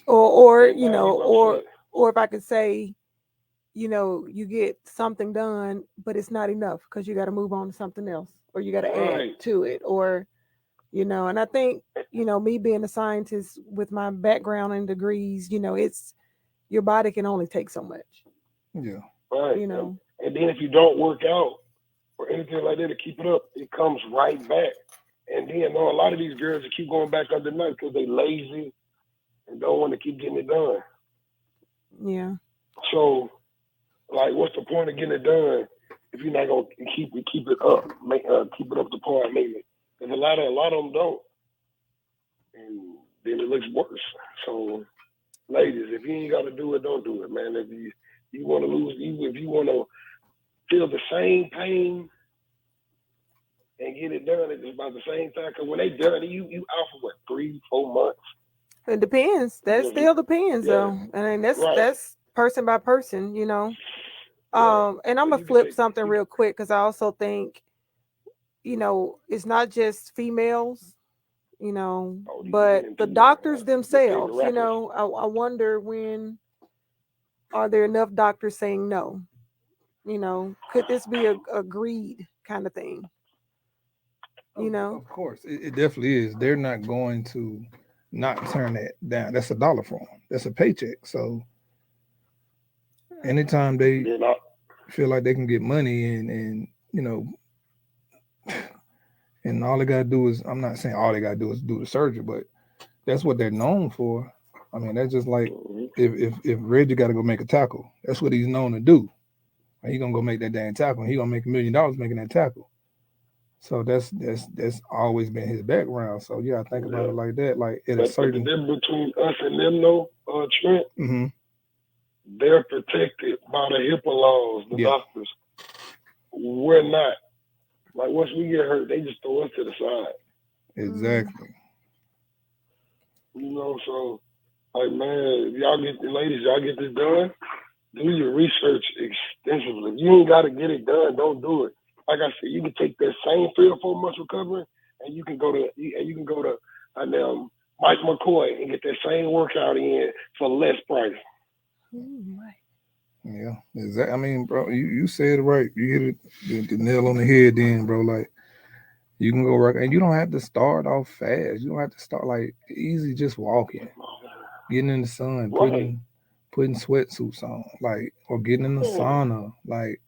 or And now you or if I could say, you get something done, but it's not enough because you got to move on to something else, or you got to add right. to it, or and I think me being a scientist with my background and degrees, it's your body can only take so much. Yeah. Right. You know, And then if you don't work out or anything like that to keep it up, it comes right back. And then a lot of these girls that keep going back under night because they lazy and don't want to keep getting it done. yeah. So like, what's the point of getting it done if you're not gonna keep it up, keep it up to par and maintenance? Because a lot of them don't, and then it looks worse. So ladies, if you ain't got to do it, don't do it, man. If you want to lose, even if you want to feel the same pain and get it done at about the same time, because when they done, you out for what 3-4 months? It depends. That Just still depends, yeah, though. I mean, that's right, that's person by person. right. And I'm But gonna you can flip take something real quick because I also think it's not just females, these but men the too, man. doctors Depending the themselves. rappers. I wonder, when are there enough doctors saying no? Could this be a greed kind of thing? You know, Of course, it definitely is. They're not going to not turn that down. That's a dollar for them. That's a paycheck. So anytime they They're not. feel like they can get money and and all they gotta do is, I'm not saying all they gotta do is do the surgery, but that's what they're known for. I mean, that's just like Mhm. if Reggie got to go make a tackle, that's what he's known to do. And he gonna go make that damn tackle. And he gonna make $1 million making that tackle. So that's always been his background. So yeah, I think about Yeah. it like that. Like at a But the certain. difference between us and them, though, Trent, Hmm. they're protected by the HIPAA laws. The Yeah, doctors, we're not. Like once we get hurt, they just throw us to the side. mm, exactly. So like man, if y'all get the ladies, y'all get this done. Do your research extensively. If you ain't got to get it done, don't do it. Like I said, you can take that same 3 or 4 months recovery, and you can go to Mike McCoy and get that same workout in for less price. right. Yeah, exactly. I mean, bro, you said it right. You hit the nail on the head, then, bro. Like you can go work, and you don't have to start off fast. You don't have to start like easy, just walking, getting in the sun, Right. putting sweatsuits on, like, or getting in the Yeah. sauna, like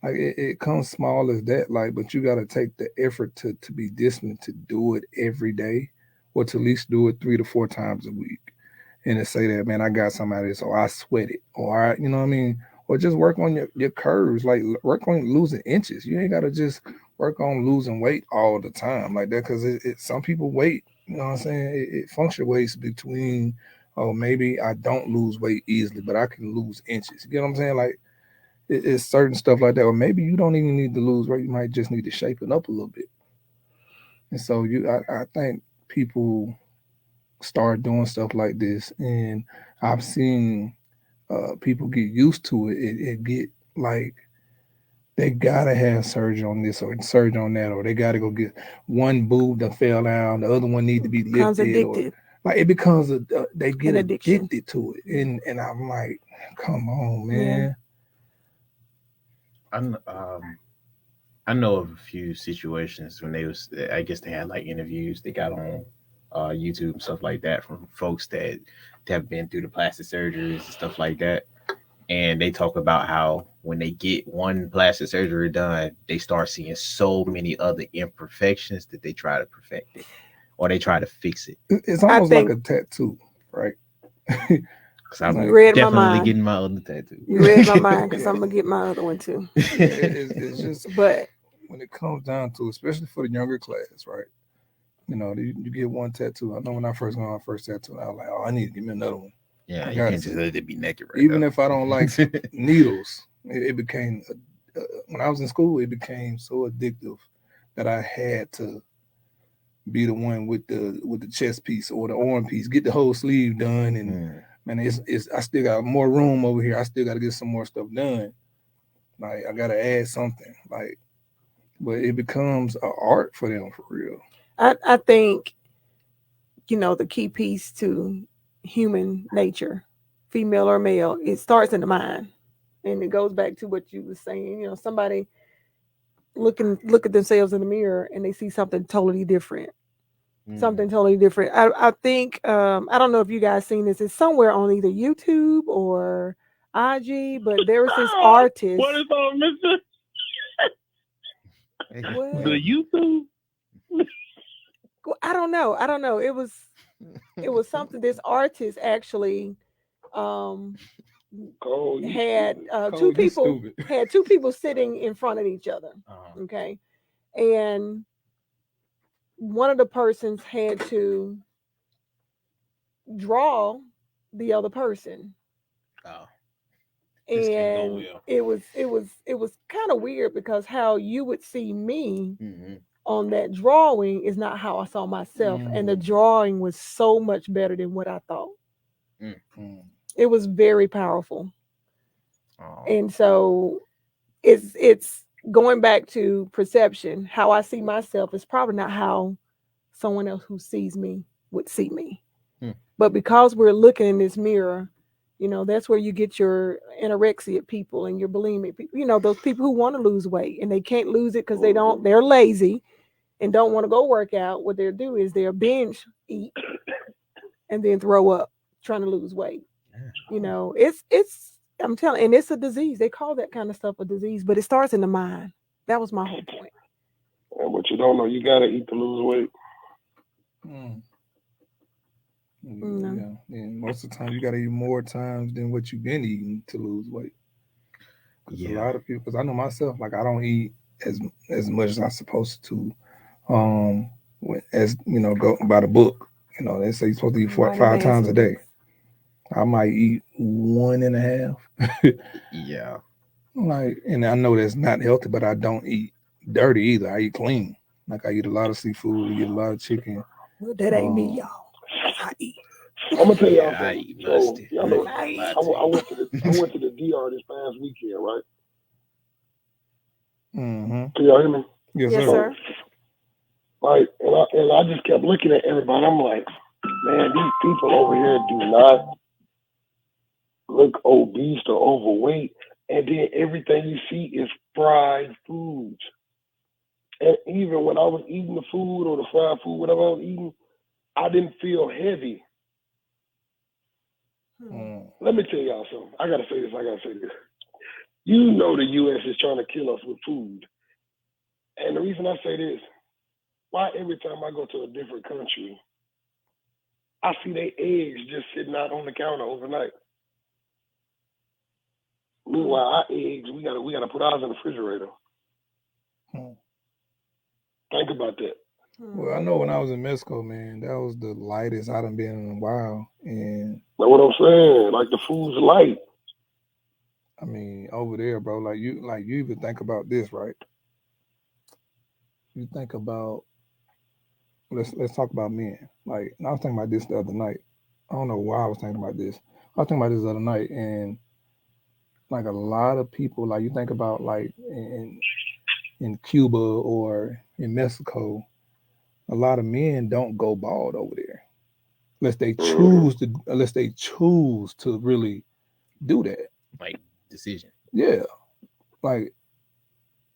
it comes small as that, like, but you got to take the effort to be disciplined to do it every day, or to at least do it 3 to 4 times a week, and to say that, man, I got somebody, so I sweat it, or I, you know what I mean, or just work on your curves, like work on losing inches. You ain't got to just work on losing weight all the time like that, because some people weight, you know what I'm saying, it fluctuates between, oh, maybe I don't lose weight easily, but I can lose inches. You know what I'm saying? Like it's certain stuff like that. Or maybe you don't even need to lose weight. You might just need to shape it up a little bit. And so I think people start doing stuff like this, and I've seen people get used to it. It get like they gotta have surgery on this or surgery on that, or they gotta go get one boob that fell down, the other one need to be Becomes lifted, or addicted. like it becomes they get An addiction. addicted to it, and I'm like, come on, Yeah. man. I'm I know of a few situations when they was, I guess they had like interviews they got on YouTube and stuff like that from folks that have been through the plastic surgeries and stuff like that, and they talk about how when they get one plastic surgery done, they start seeing so many other imperfections that they try to perfect it or they try to fix it. It's I almost like think a tattoo, right? Because I'm you Like read my definitely mind. getting my other tattoo. You read my mind because yeah, I'm gonna get my other one too. yeah. It's just But when it comes down to, especially for the younger class, right? You get one tattoo. I know when I first got my first tattoo, I was like, oh, I need to give me another one. Yeah, I you got can't just to. let it be naked right Even if I don't like now. needles, it became when I was in school, it became so addictive that I had to be the one with the chest piece or the arm piece, get the whole sleeve done, and Mm. man, it's I still got more room over here. I still got to get some more stuff done. Like I got to add something, like, but it becomes an art for them for real. I think the key piece to human nature, female or male. It starts in the mind, and it goes back to what you were saying. You know, somebody look at themselves in the mirror and they see something totally different. Something totally different. I think I don't know if you guys seen this. It's somewhere on either YouTube or IG, but there was this artist. What is on, Mister? What? The YouTube? Well, I don't know. It was something. This artist actually Cole, you had stupid. two you people stupid. had two people sitting in front of each other. Uh-huh. Okay, and one of the persons had to draw the other person, Oh, this can't go and well. it was kind of weird because how you would see me Mm-hmm. on that drawing is not how I saw myself, and the drawing was so much better than what I thought. It was very powerful. Oh. And so it's going back to perception. How I see myself is probably not how someone else who sees me would see me. But because we're looking in this mirror, you know, that's where you get your anorexia people and your bulimic people, you know, those people who want to lose weight and they can't lose it because they're lazy and don't want to go work out. What they'll do is they'll binge eat and then throw up trying to lose weight. You know, it's I'm telling, and it's a disease. They call that kind of stuff a disease, but it starts in the mind. That was my whole point. Yeah, but you don't know. You gotta eat to lose weight. No. Yeah, and most of the time you gotta eat more times than what you've been eating to lose weight. Because a lot of people, because I know myself, like I don't eat as much as I'm supposed to. As you know, go by the book. You know, they say you're supposed to eat 5 times a day. I might eat 1.5. Yeah. Like, and I know that's not healthy, but I don't eat dirty either. I eat clean. Like I eat a lot of seafood, I eat a lot of chicken. Well, that ain't me, y'all. I eat. I'm gonna tell y'all I something. eat So, musty. y'all know, I I went to the DR this past weekend, right? Mm-hmm. Can y'all hear me? Yes, sir. Like, and I just kept looking at everybody. I'm like, man, these people over here do not look obese or overweight, and then everything you see is fried foods. And even when I was eating the food or the fried food, whatever I was eating, I didn't feel heavy. Let me tell y'all something. I gotta say this. You know the U.S. is trying to kill us with food. And the reason I say this, why every time I go to a different country, I see their eggs just sitting out on the counter overnight. Meanwhile, our eggs, we gotta put ours in the refrigerator. Think about that. Well, I know when I was in Mexico, man, that was the lightest I done been in a while. And know what I'm saying? Like the food's light. I mean, over there, bro, like you even think about this, right? You think about let's talk about men. Like, I was thinking about this the other night. I don't know why I was thinking about this. I was thinking about this the other night, and like a lot of people, like you think about like in Cuba or in Mexico, a lot of men don't go bald over there unless they choose to really do that. Like decision. Yeah, like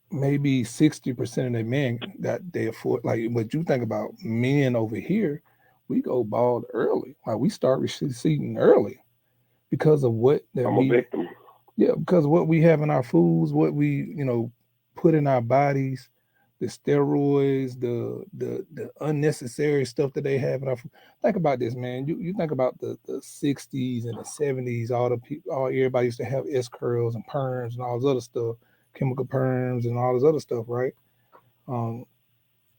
maybe 60% of the men they afford. Like, but you think about men over here, we go bald early. Like we start receding early because of what I'm a victim. Yeah, because of what we have in our foods, what we put in our bodies, the steroids, the unnecessary stuff that they have in our food. Think about this, man. You think about the 60s and the 70s, everybody used to have S curls and perms and all this other stuff, chemical perms and all this other stuff, right? All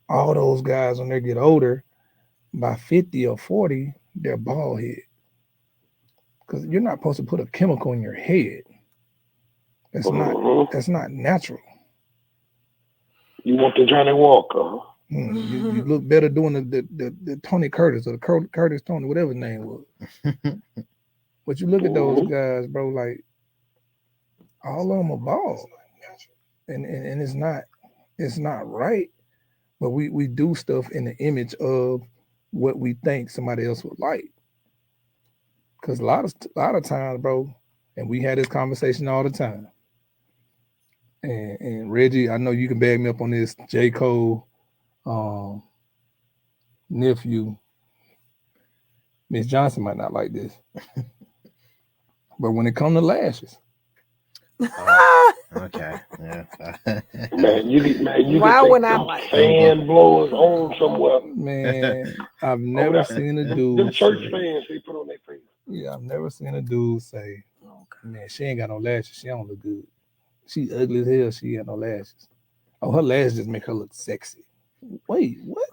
those guys, when they get older, by 50 or 40, they're bald head. Because you're not supposed to put a chemical in your head. That's not natural. You want the Johnny Walker? You look better doing the Tony Curtis or the Curtis Tony, whatever his name was. But you look at those guys, bro. Like all of them are bald, and it's not right. But we do stuff in the image of what we think somebody else would like. Because a lot of times, bro, and we had this conversation all the time. And Reggie, I know you can back me up on this. J. Cole, nephew, Miss Johnson might not like this, but when it comes to lashes, Okay. Yeah. Man, you Why can would take I them like fan blowers on somewhere. man, I've never seen a dude. Them church say- fans, they put on their face. Yeah, I've never seen a dude say, man, she ain't got no lashes. She don't look good. She ugly as hell. She ain't no lashes. Oh, her lashes just make her look sexy. Wait, what?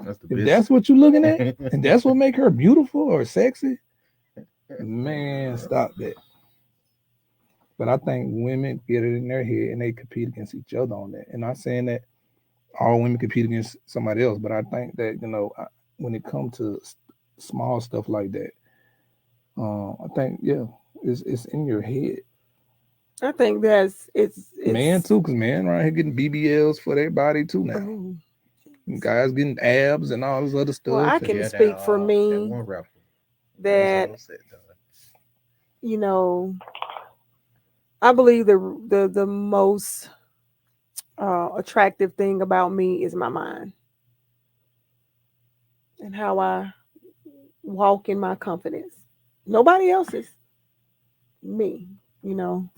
That's the If best. that's what you're looking at, and that's what make her beautiful or sexy, man, stop that. But I think women get it in their head and they compete against each other on that. And not saying that all women compete against somebody else, but I think that, you know, when it comes to small stuff like that, I think, yeah, it's in your head. I think it's Man too, because man around here getting BBLs for their body too now. Ooh. Guys getting abs and all this other stuff. Well, I and- can speak for me That one rapper. that That's all said, though. you know, I believe the most attractive thing about me is my mind and how I walk in my confidence. Nobody else's, me, you know.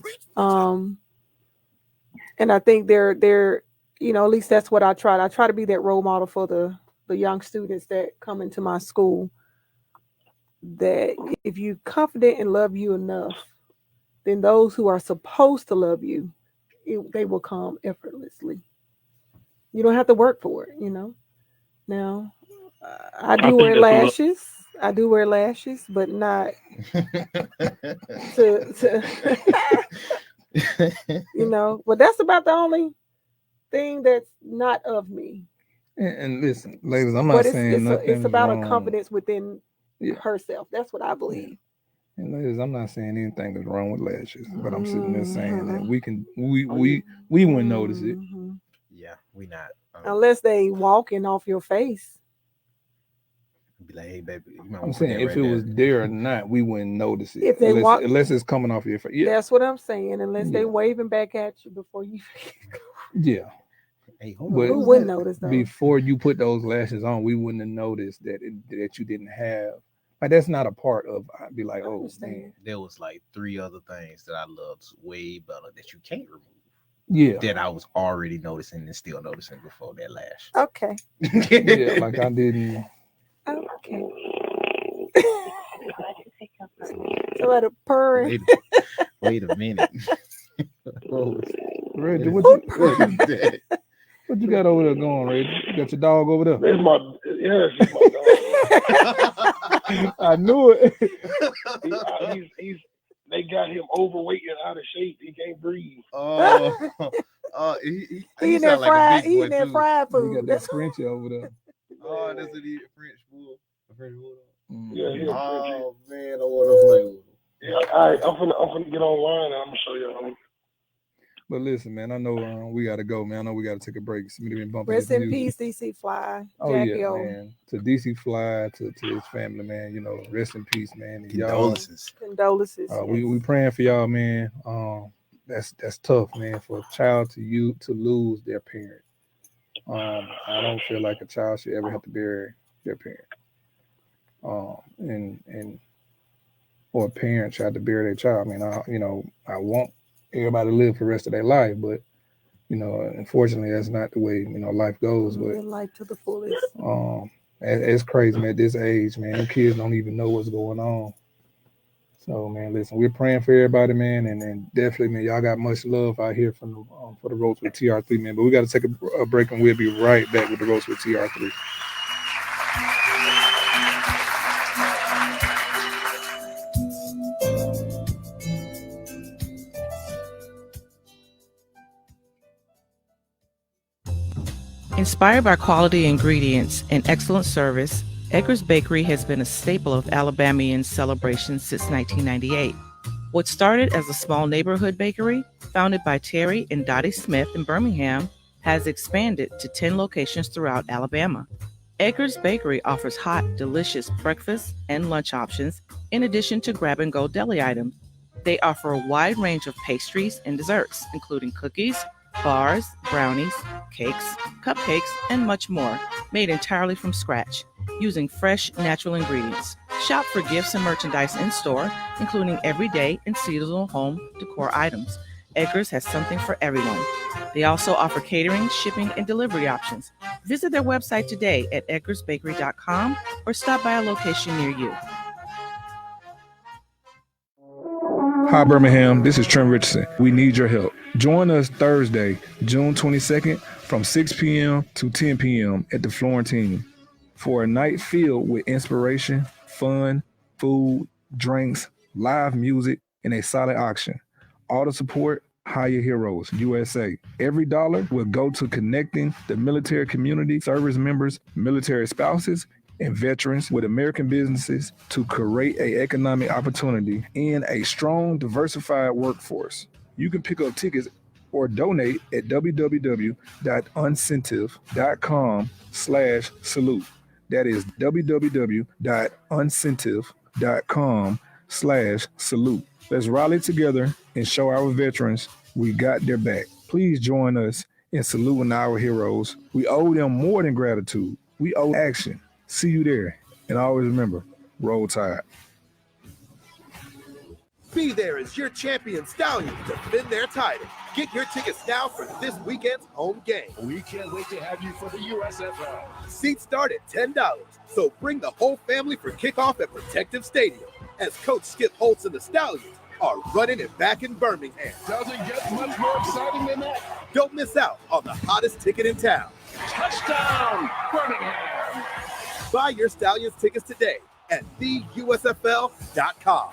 And I think they're you know, at least that's what I try. I try to be that role model for the young students that come into my school. That if you're confident and love you enough, then those who are supposed to love you, they will come effortlessly. You don't have to work for it, you know. Now, I do think wear that's what- lashes. I do wear lashes, but not to you know. But that's about the only thing that's not of me. And listen, ladies, I'm not But saying nothing. it's about wrong. a confidence within Yeah. herself. That's what I believe. And ladies, I'm not saying anything is wrong with lashes, but I'm sitting there saying that Mhm. we wouldn't notice it. Mhm. Yeah, we not. Unless they walking off your face. Be like, hey, baby. You might I'm wanna put saying that if right it there. was there or not, we wouldn't notice it. If they unless it's coming off your face. Yeah, That's what I'm saying. Unless they Yeah. waving back at you before you yeah. Hey, hold on. But who who's wouldn't that? notice though? before you put those lashes on, we wouldn't have noticed that that you didn't have. Like that's not a part of. I'd be like, I oh understand. man, There was like 3 other things that I loved way better that you can't remove. yeah, That I was already noticing and still noticing before that lash. Okay. yeah. Like I didn't. Okay. Somebody purring. Wait a minute. What Reggie, was what you got over there going, Reggie? You got your dog over there? It's my dog. I knew it. They got him overweight and out of shape. He can't breathe. He He eating sound that like a fried, big he boy eating that too. fried You food. got that Frenchie over there. Oh, that's a French bull. A French bulldog. Yeah, he a Frenchie. Oh man, I want to play with him. Yeah, all right. I'm finna get online and I'm gonna show you. But listen, man, I know we got to go, man. I know we got to take a break. Somebody been bumping Rest this in music. peace, DC Fly. Oh Jackie yeah, O. man. To DC Fly, to his family, man. You know, rest in peace, man. And y'all, Condolences. Condolences. we praying for y'all, man. That's tough, man, for a child to lose their parent. I don't feel like a child should ever have to bury their parent. Or a parent tried to bury their child. I mean, I want everybody to live for the rest of their life, but unfortunately, that's not the way life goes. But Live life to the fullest. it's crazy, man. At this age, man, the kids don't even know what's going on. So, man, listen, we're praying for everybody, man, and definitely, man, y'all got much love out here from for the Roast with TR3, man. But we got to take a break, and we'll be right back with the Roast with TR3. Inspired by quality ingredients and excellent service, Edgar's Bakery has been a staple of Alabamian celebrations since 1998. What started as a small neighborhood bakery, founded by Terry and Dottie Smith in Birmingham, has expanded to 10 locations throughout Alabama. Edgar's Bakery offers hot, delicious breakfast and lunch options in addition to grab-and-go deli items. They offer a wide range of pastries and desserts, including cookies, bars, brownies, cakes, cupcakes, and much more, made entirely from scratch, using fresh, natural ingredients. Shop for gifts and merchandise in-store, including everyday and seasonal home decor items. Edgar's has something for everyone. They also offer catering, shipping, and delivery options. Visit their website today at edgarsbakery.com or stop by a location near you. Hi, Birmingham. This is Trent Richardson. We need your help. Join us Thursday, June 22nd from 6 p.m. to 10 p.m. at the Florentine for a night filled with inspiration, fun, food, drinks, live music, and a silent auction. All the support, Hire Heroes USA. Every dollar will go to connecting the military community, service members, military spouses, and veterans with American businesses to create an economic opportunity and a strong, diversified workforce. You can pick up tickets or donate at www.uncentive.com/salute. That is www.uncentive.com/salute. Let's rally together and show our veterans we got their back. Please join us in saluting our heroes. We owe them more than gratitude. We owe action. See you there. And always remember, roll tide. Be there as your champion Stallions defend their title. Get your tickets now for this weekend's home game. We can't wait to have you for the USFL. Seats start at $10, so bring the whole family for kickoff at Protective Stadium as Coach Skip Holtz and the Stallions are running it back in Birmingham. Doesn't get much more exciting than that. Don't miss out on the hottest ticket in town. Touchdown, Birmingham. Buy your Stallions tickets today at theusfl.com.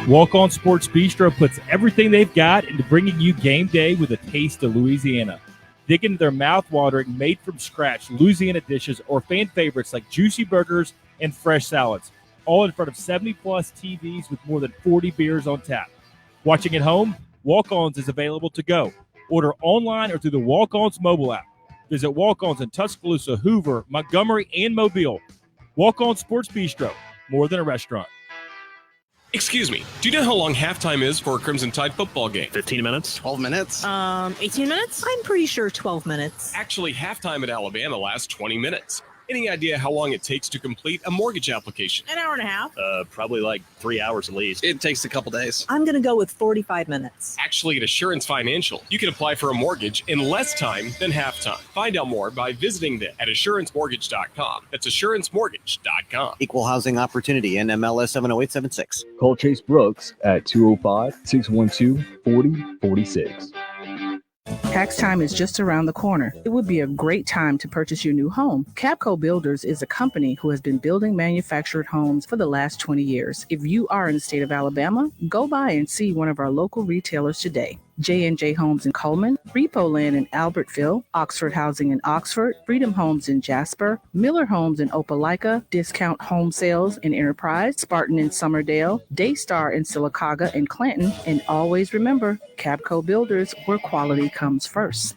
Walk On Sports Bistro puts everything they've got into bringing you game day with a taste of Louisiana. Dig into their mouth-watering, made-from-scratch Louisiana dishes or fan favorites like juicy burgers and fresh salads, all in front of 70-plus TVs with more than 40 beers on tap. Watching at home, Walk-Ons is available to go. Order online or through the Walk-Ons mobile app. Visit Walk-Ons in Tuscaloosa, Hoover, Montgomery, and Mobile. Walk On Sports Bistro, more than a restaurant. Excuse me, do you know how long halftime is for a Crimson Tide football game? 15 minutes. 12 minutes. 18 minutes? I'm pretty sure 12 minutes. Actually, halftime at Alabama lasts 20 minutes. Any idea how long it takes to complete a mortgage application? An hour and a half. Probably like 3 hours at least. It takes a couple days. I'm going to go with 45 minutes. Actually, at Assurance Financial, you can apply for a mortgage in less time than halftime. Find out more by visiting them at assuranceMortgage.com. That's assuranceMortgage.com. Equal housing opportunity, NMLS 70876. Call Chase Brooks at 205-612-4046. Tax time is just around the corner. It would be a great time to purchase your new home. Capco Builders is a company who has been building manufactured homes for the last 20 years. If you are in the state of Alabama, go by and see one of our local retailers today. J&J Homes in Coleman, Repo Land in Albertville, Oxford Housing in Oxford, Freedom Homes in Jasper, Miller Homes in Opelika, Discount Home Sales in Enterprise, Spartan in Summerdale, Daystar in Sylacauga and Clanton, and always remember, Capco Builders, where quality comes first.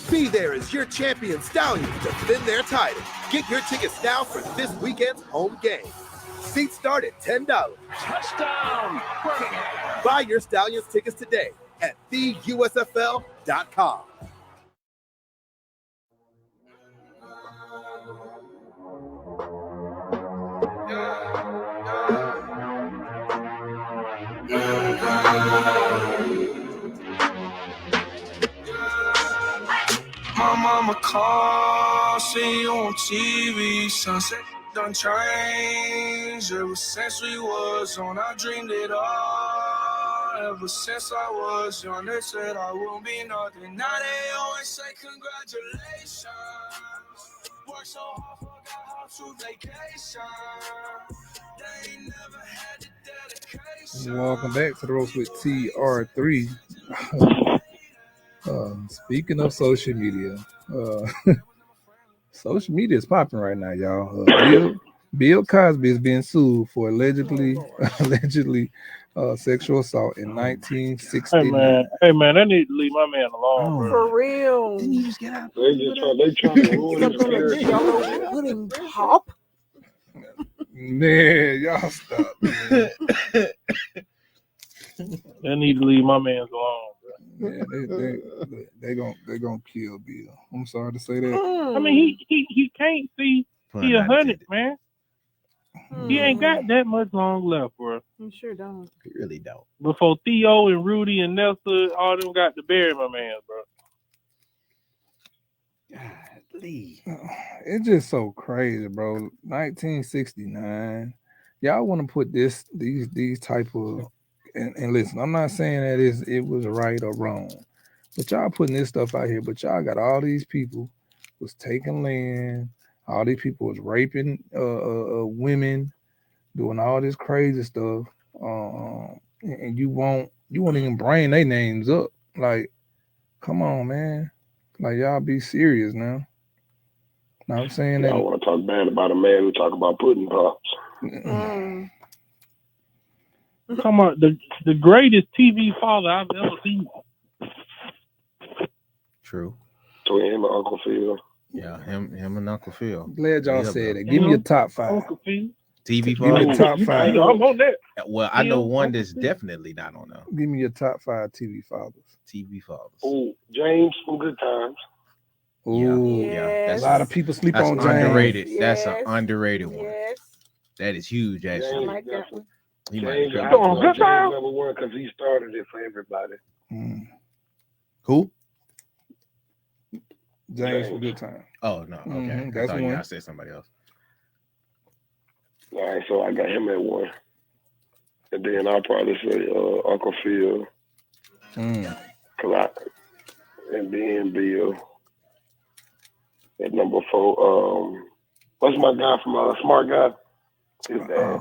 Be there as your champion Stallions defend their title. Get your tickets now for this weekend's home game. Seats start at $10. Touchdown, Birmingham. Buy your Stallions tickets today at theusfl.com. My mama called, see you on TV, sunset done changed. Ever since we was on, I dreamed it all. Ever since I was young, they said I won't be nothing. Now they always say congratulations. Work so hard, forgot how to vacation. They ain't never had the dedication. Welcome back to the Roast with TR3. Speaking of social media, social media is popping right now, y'all. Bill Cosby is being sued for allegedly sexual assault in 1969. Hey man, I need to leave my man alone. Bro. For real. Didn't you just get out? They trying to ruin his career. Put him pop. Man, y'all stop. Man. They need to leave my man alone. Yeah, they gonna kill Bill. I'm sorry to say that. I mean, he can't see. He 100, man. He ain't got that much long left, bro. You sure don't. He really don't. Before Theo and Rudy and Nelson, all them got to bury my man, bro. Golly. It's just so crazy, bro. 1969. Y'all want to put these type of and listen, I'm not saying that it was right or wrong, but y'all putting this stuff out here. But y'all got all these people was taking land, all these people was raping women, doing all this crazy stuff, and you won't even bring their names up. Like, come on, man. Like, y'all be serious now. Now I'm saying that. I want to talk bad about a man who talk about pudding pops. Talking about the greatest TV father I've ever seen. True. Between him and Uncle Phil. Yeah, him and Uncle Phil. Glad y'all said it. Give me your top 5. Uncle Phil. TV Give me your top 5. I'm on that. Well, I know one that's definitely not on there. Give me your top 5 TV fathers. TV fathers. Oh, James from Good Times. Ooh, Yeah. a lot of people sleep That's on James. underrated. Yes. That's an underrated one. Yes. That is huge, I actually. like that one. He might James, be I coming. put James number 1 because he started it for everybody. Who? James for Good Time. Oh no, okay. I That's thought one. I said somebody else. All right, so I got him at 1. And then I'll probably say Uncle Phil. And then Bill. At number 4, what's my guy from Smart Guy? His dad.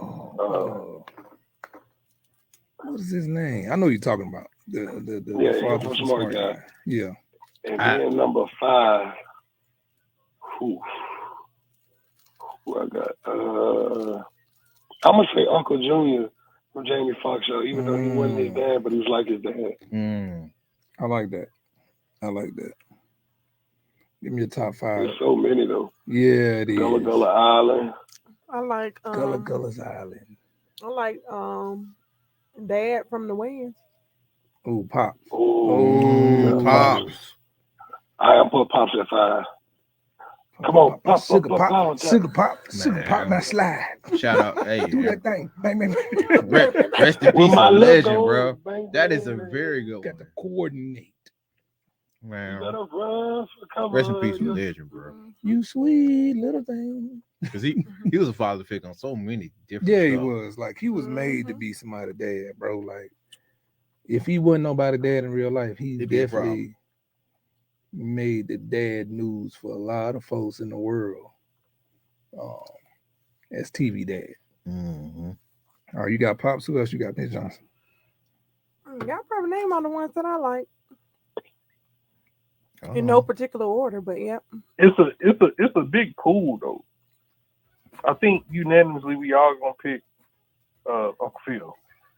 What is his name? I know you're talking about the Yeah, father from from Smart Guy. Yeah. And then number 5, who I got? I'm gonna say Uncle Junior from Jamie Foxx show, even though he wasn't his dad, but he was like his dad. I like that. Give me your top 5. There's so many though. Yeah, it is. Gullah Gullah Island. I like Gullah Gullah's Island. I like Dad from the Winds. Oh, Pops. Oh, Pops. I put Pops at 5. Come on, Pop, Sugar Pop. Now slide. Shout out, hey, do that thing. Bang, bang, bang. Rest in peace, a legend, bro. That is a very good one. Got to coordinate. Man, run for rest in peace, a legend, bro. You sweet little thing. Because he was a father figure on so many different. Yeah, he stuff. was. Like, he was made to be somebody's dad, bro. Like, if he wasn't nobody's dad in real life, he It'd be a definitely made the dad news for a lot of folks in the world. As TV dad. All right, you got Pops. Who else you got, Miss Johnson? Y'all probably name all the ones that I like. In no particular order, but yep. It's a big pool though. I think unanimously we all gonna pick Uncle Phil.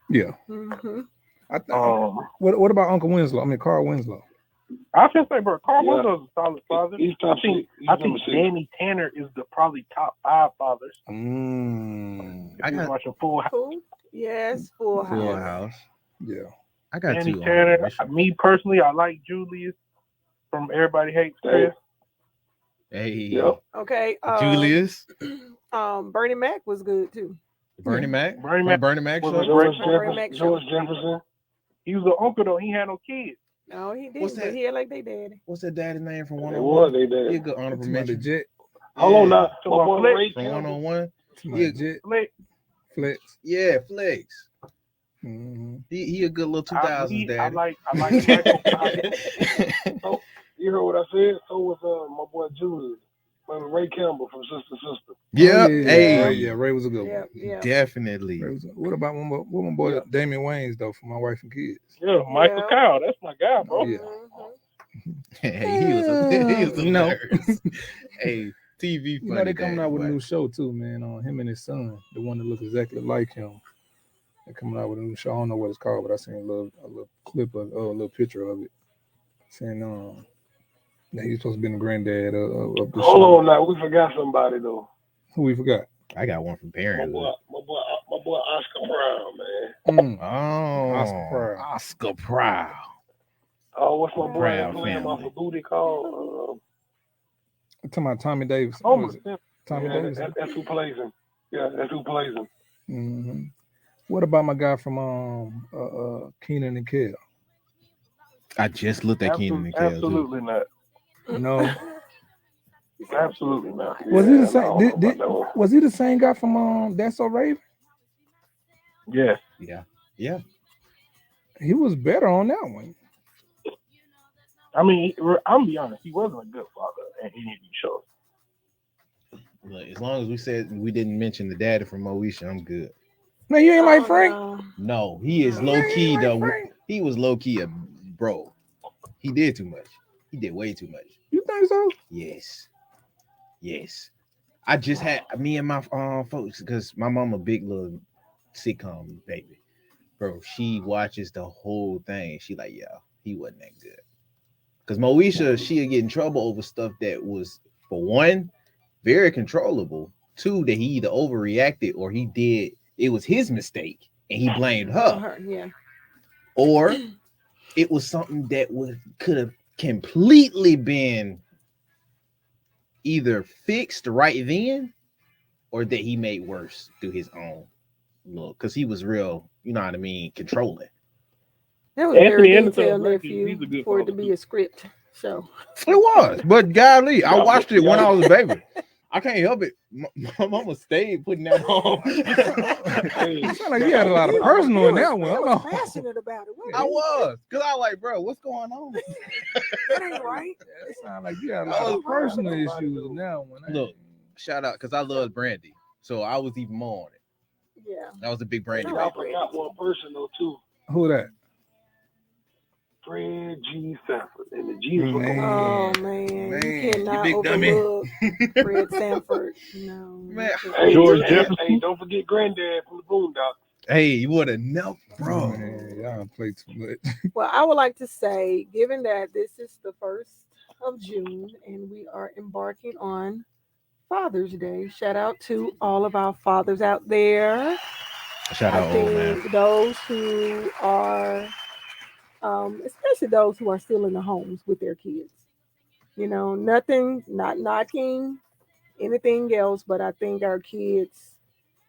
Yeah. Mm-hmm. What about Uncle Winslow? I mean, Carl Winslow. I should say, bro, Carl Winslow's a solid father. He's top I think number 6. Danny Tanner is the probably top 5 fathers. I got watching Full House. Yes, Full House. Full House. Yeah. I got Danny 2. Tanner. Me personally, I like Julius from Everybody Hates Chris. Hey. Okay. Julius. Bernie Mac was good too. Bernie Mac. Bernie Mac. Bernie Mac. Was George Jefferson. He was an uncle though. He had no kids. No, he didn't. What's But that? he had like they daddy. What's that daddy's name from It was 101? they dad. He a good honorable mention. Jet. Hold on now. So My boy Flex. Ray From Campbell. 101. Yeah, Jet. Flex. Yeah, Flex. Mm-hmm. He a good little 2000s daddy. I like Michael Myers. So, you heard what I said? So was my boy Julius. Ray Campbell from Sister Sister. Yeah, hey, Ray was a good one. Yeah. Definitely. What about my boy Damian Wayans though, for My Wife and Kids? Yeah, Michael Kyle. That's my guy, bro. Yeah. Hey, he was a nerd. Hey, TV. You know they coming out with a new show too, man. On him and his son, the one that looks exactly like him. They're coming out with a new show. I don't know what it's called, but I seen a little clip of a little picture of it. Saying that he's supposed to be the granddad of the show. Hold on now, we forgot somebody though. Who we forgot? I got one from My parents. boy Oscar Brown, man. Oh, Oscar Proud. Oh, what's my boy Proud playing off family. a booty called? I'm talking about Tommy Davis. Homer Was it? Simpson. Tommy Yeah, Davis. that's who plays him. Yeah, that's who plays him. Mm-hmm. What about my guy from Keenan and Kel? I just looked at Keenan and Kel too. Absolutely not. No. Absolutely not. Was he the Yeah, same? I don't know about that one. Was he the same guy from That's So Raven? Yes. Yeah. He was better on that one. I mean, I'm gonna be honest. He wasn't a good father in any of these shows. Look, as long as we said we didn't mention the daddy from Moesha, I'm good. Man, you ain't like Frank? No, he is low key though. He was low key a bro. He did too much. He did way too much. You think so? Yes. I just had me and my folks because my mom a big little sitcom baby, bro. She watches the whole thing. She like, yeah, he wasn't that good. Because Moesha, she'll get in trouble over stuff that was, for one, very controllable. Two, that he either overreacted or it was his mistake and he blamed her. Yeah. Or it was something that could have completely been either fixed right then or that he made worse through his own look. Because he was real, you know what I mean, controlling. That was very detailed, nephew, for it to be a script show. It was, but golly, I watched it when I was a baby. I can't help it. My mama stayed putting that on. It sounded like you had a lot of personal in that one. I was passionate about it. I was, because I was like, bro, what's going on? That ain't right. It sounded like you had a lot of personal issues in that one. Look, shout out, because I love Brandy. So I was even more on it. Yeah. That was a big Brandy. I forgot one person though too. Who that? Fred G. Sanford and the G's were going. Oh man, you cannot overlook Fred Sanford. No, man. Hey, George hey, Jefferson. hey, don't forget Granddad from the Boondocks. Hey, you would have known, bro. Man, y'all play too much. Well, I would like to say, given that this is the 1st of June and we are embarking on Father's Day, shout out to all of our fathers out there. Shout out, old man. Those who are, especially those who are still in the homes with their kids. You know, not knocking anything else, but I think our kids,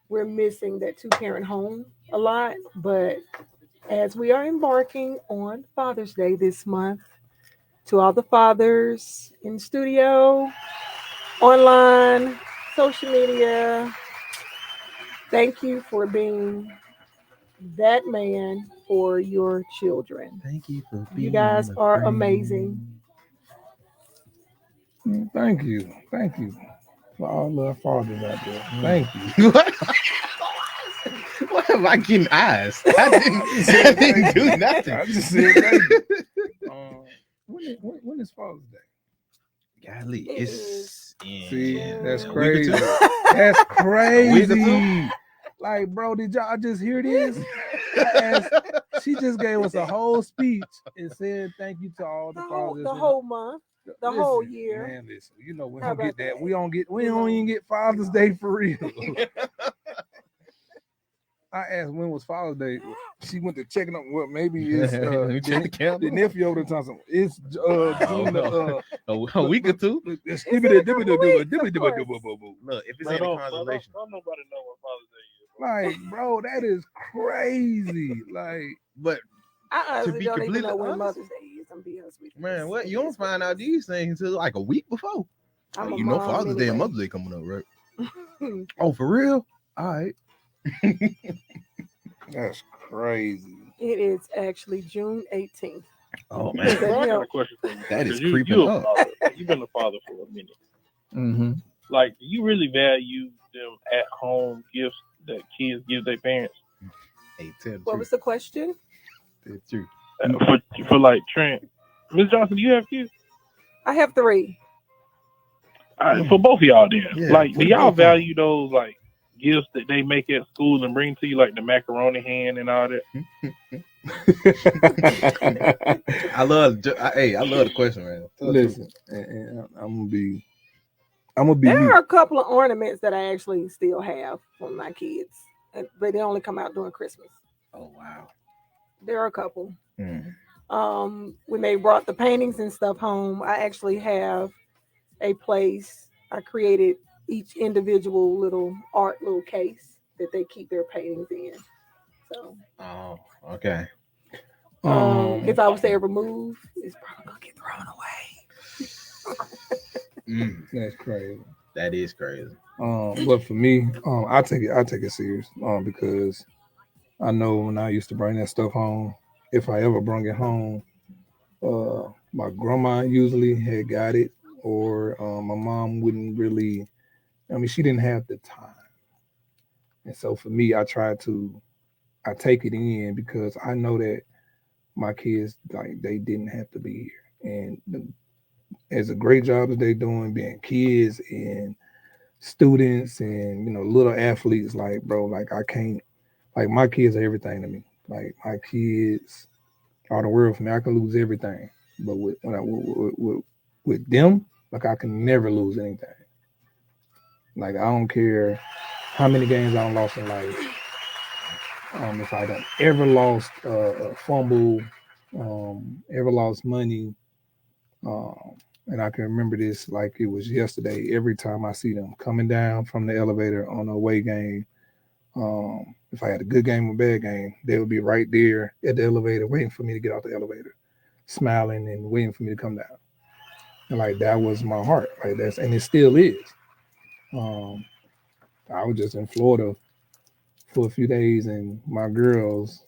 we're missing that 2-parent home a lot. But as we are embarking on Father's Day this month, to all the fathers in studio, online, social media, thank you for being that man for your children. Thank you for being. You guys are amazing. Thank you for all the fathers out there. Thank you. What am I getting eyes? I didn't do nothing. I just said thank you. When is Father's Day? Golly, it's See, that's crazy. That's crazy. Like, bro, did y'all just hear this? She just gave us a whole speech and said thank you to all the fathers. The whole month, the whole year. Man, listen, you know we don't get that. We don't even get Father's Day for real. I asked when was Father's Day. She went to checking up. Well, maybe it's the nephew over the time. It's a week or two. Look, if it's Don't any consolation. Don't nobody know what Father's Day is. like, bro, that is crazy. Like, but I honestly to be don't even completely know when honest, Mother's Day is. I'm be honest with you. man, what you don't find out these things until like a week before. I'm Like, a you know, mom Father's Day and anyway. Mother's Day coming up, right? Oh, for real? All right. that's crazy. It is actually June 18th. Oh Because, man, I you got know, a question for you. that is 'Cause creeping you a up. father. You've been a father for a minute. Mm-hmm. Like, do you really value them at home gifts that kids give their parents? Hey, tell the what truth. was the question? Tell the truth. For like Trent, Ms. Johnson, do you have kids? I have 3. For both of y'all, then, Yeah, like, do for y'all both of them. value those like gifts that they make at school and bring to you, like the macaroni hand and all that? I love the question, man. Listen, and I'm gonna be I'm gonna be There me. are a couple of ornaments that I actually still have from my kids, but they only come out during Christmas. Oh wow. There are a couple. Mm. When they brought the paintings and stuff home, I actually have a place. I created each individual little case that they keep their paintings in. So, Oh, okay. if I was to ever move, it's probably gonna get thrown away. That's crazy. That is crazy. But for me, I take it serious. Because I know when I used to bring that stuff home, if I ever brought it home, my grandma usually had got it, or my mom wouldn't really. I mean, she didn't have the time, and so for me, I take it in because I know that my kids, like, they didn't have to be here, and as a great job that they're doing, being kids and students and little athletes, like, bro, like, I can't, like, my kids are everything to me. Like, my kids are the world for me. I can lose everything, but with them, like, I can never lose anything. Like, I don't care how many games I lost in life. If I done ever lost a fumble, ever lost money, and I can remember this like it was yesterday. Every time I see them coming down from the elevator on a away game, if I had a good game or bad game, they would be right there at the elevator waiting for me to get out the elevator, smiling and waiting for me to come down. And like, that was my heart. Like, and it still is. I was just in Florida for a few days, and my girls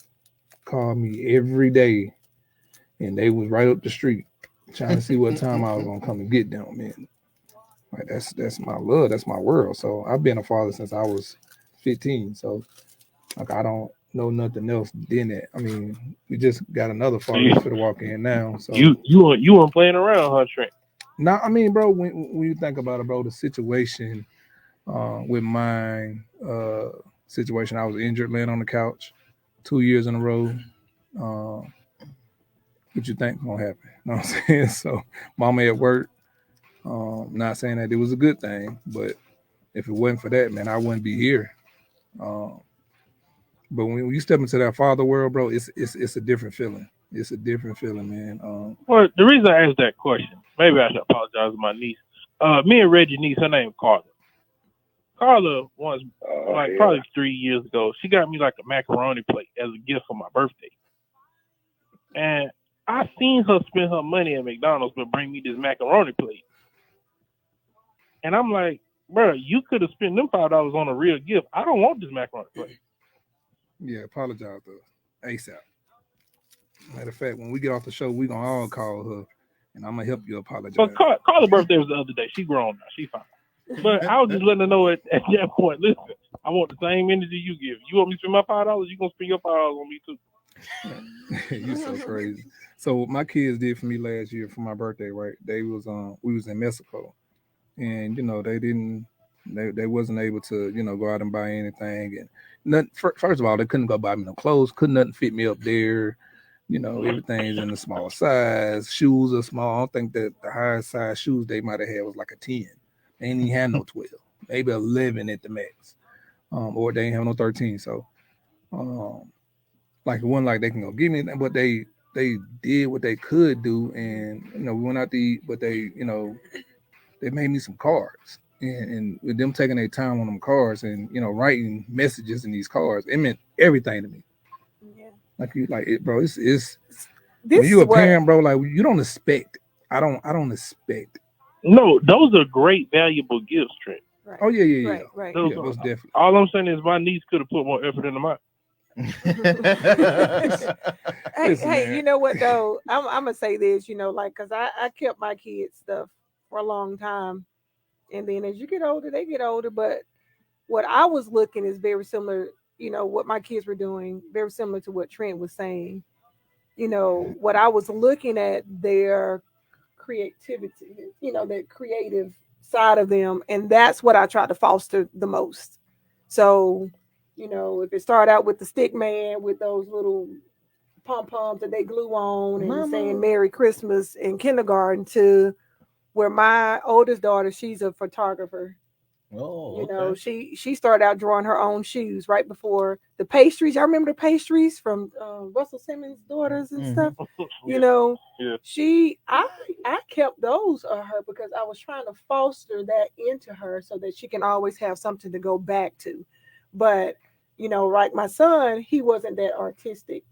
called me every day, and they was right up the street trying to see what time I was gonna come and get them. Man, like, that's my love, that's my world. So I've been a father since I was 15. So, like, I don't know nothing else than that. I mean, we just got another father for to walk in now. So you weren't playing around, huh, Trent? Nah, I mean, bro, when you think about it, bro, the situation with my situation, I was injured laying on the couch 2 years in a row. What you think gonna happen? You know what I'm saying? So mama at work, not saying that it was a good thing, but if it wasn't for that, man, I wouldn't be here. But when you step into that father world, bro, it's a different feeling. It's a different feeling, man. Well, the reason I asked that question, maybe I should apologize to my niece. Me and Reggie's niece, her name Carla. Carla once, probably 3 years ago, she got me like a macaroni plate as a gift for my birthday. And I seen her spend her money at McDonald's but bring me this macaroni plate. And I'm like, bro, you could have spent them $5 on a real gift. I don't want this macaroni plate. Yeah, apologize to her ASAP. Matter of fact, when we get off the show, we're going to all call her, and I'm going to help you apologize. But Carla's birthday was the other day. She grown now. She fine. But I was just letting her know at that point, listen, I want the same energy you give. You want me to spend my $5? You going to spend your $5 on me too. You're so crazy. So what my kids did for me last year for my birthday, right? They was we was in Mexico, and they wasn't able to go out and buy anything, and nothing. First of all, they couldn't go buy me no clothes. Couldn't nothing fit me up there. Everything's in a small size. Shoes are small. I don't think that the highest size shoes they might have had was like a 10. They ain't even had no 12, maybe 11 at the max, or they ain't have no 13. So, like, it wasn't like they can go give me that, but they did what they could do, and we went out to eat, but they made me some cards, and with them taking their time on them cards and writing messages in these cards, it meant everything to me. Yeah. Like it, bro. It's when you a parent, bro. Like, you don't expect. I don't expect. No, those are great, valuable gifts, Trent. Right. Oh yeah. Right. Yeah, most definitely. All I'm saying is my niece could have put more effort into mine. Hey, you know what though? I'm gonna say this, because I kept my kids' stuff for a long time, and then as you get older, they get older. But what I was looking is very similar. What my kids were doing, very similar to what Trent was saying. What I was looking at their creativity, that creative side of them, and that's what I tried to foster the most. So, if it started out with the stick man with those little pom-poms that they glue on and saying Merry Christmas in kindergarten, to where my oldest daughter, she's a photographer. Oh, you know, she started out drawing her own shoes right before the pastries. I remember the pastries from Russell Simmons' daughters and stuff. You know, I kept those of her because I was trying to foster that into her so that she can always have something to go back to. But you know, like my son, he wasn't that artistic.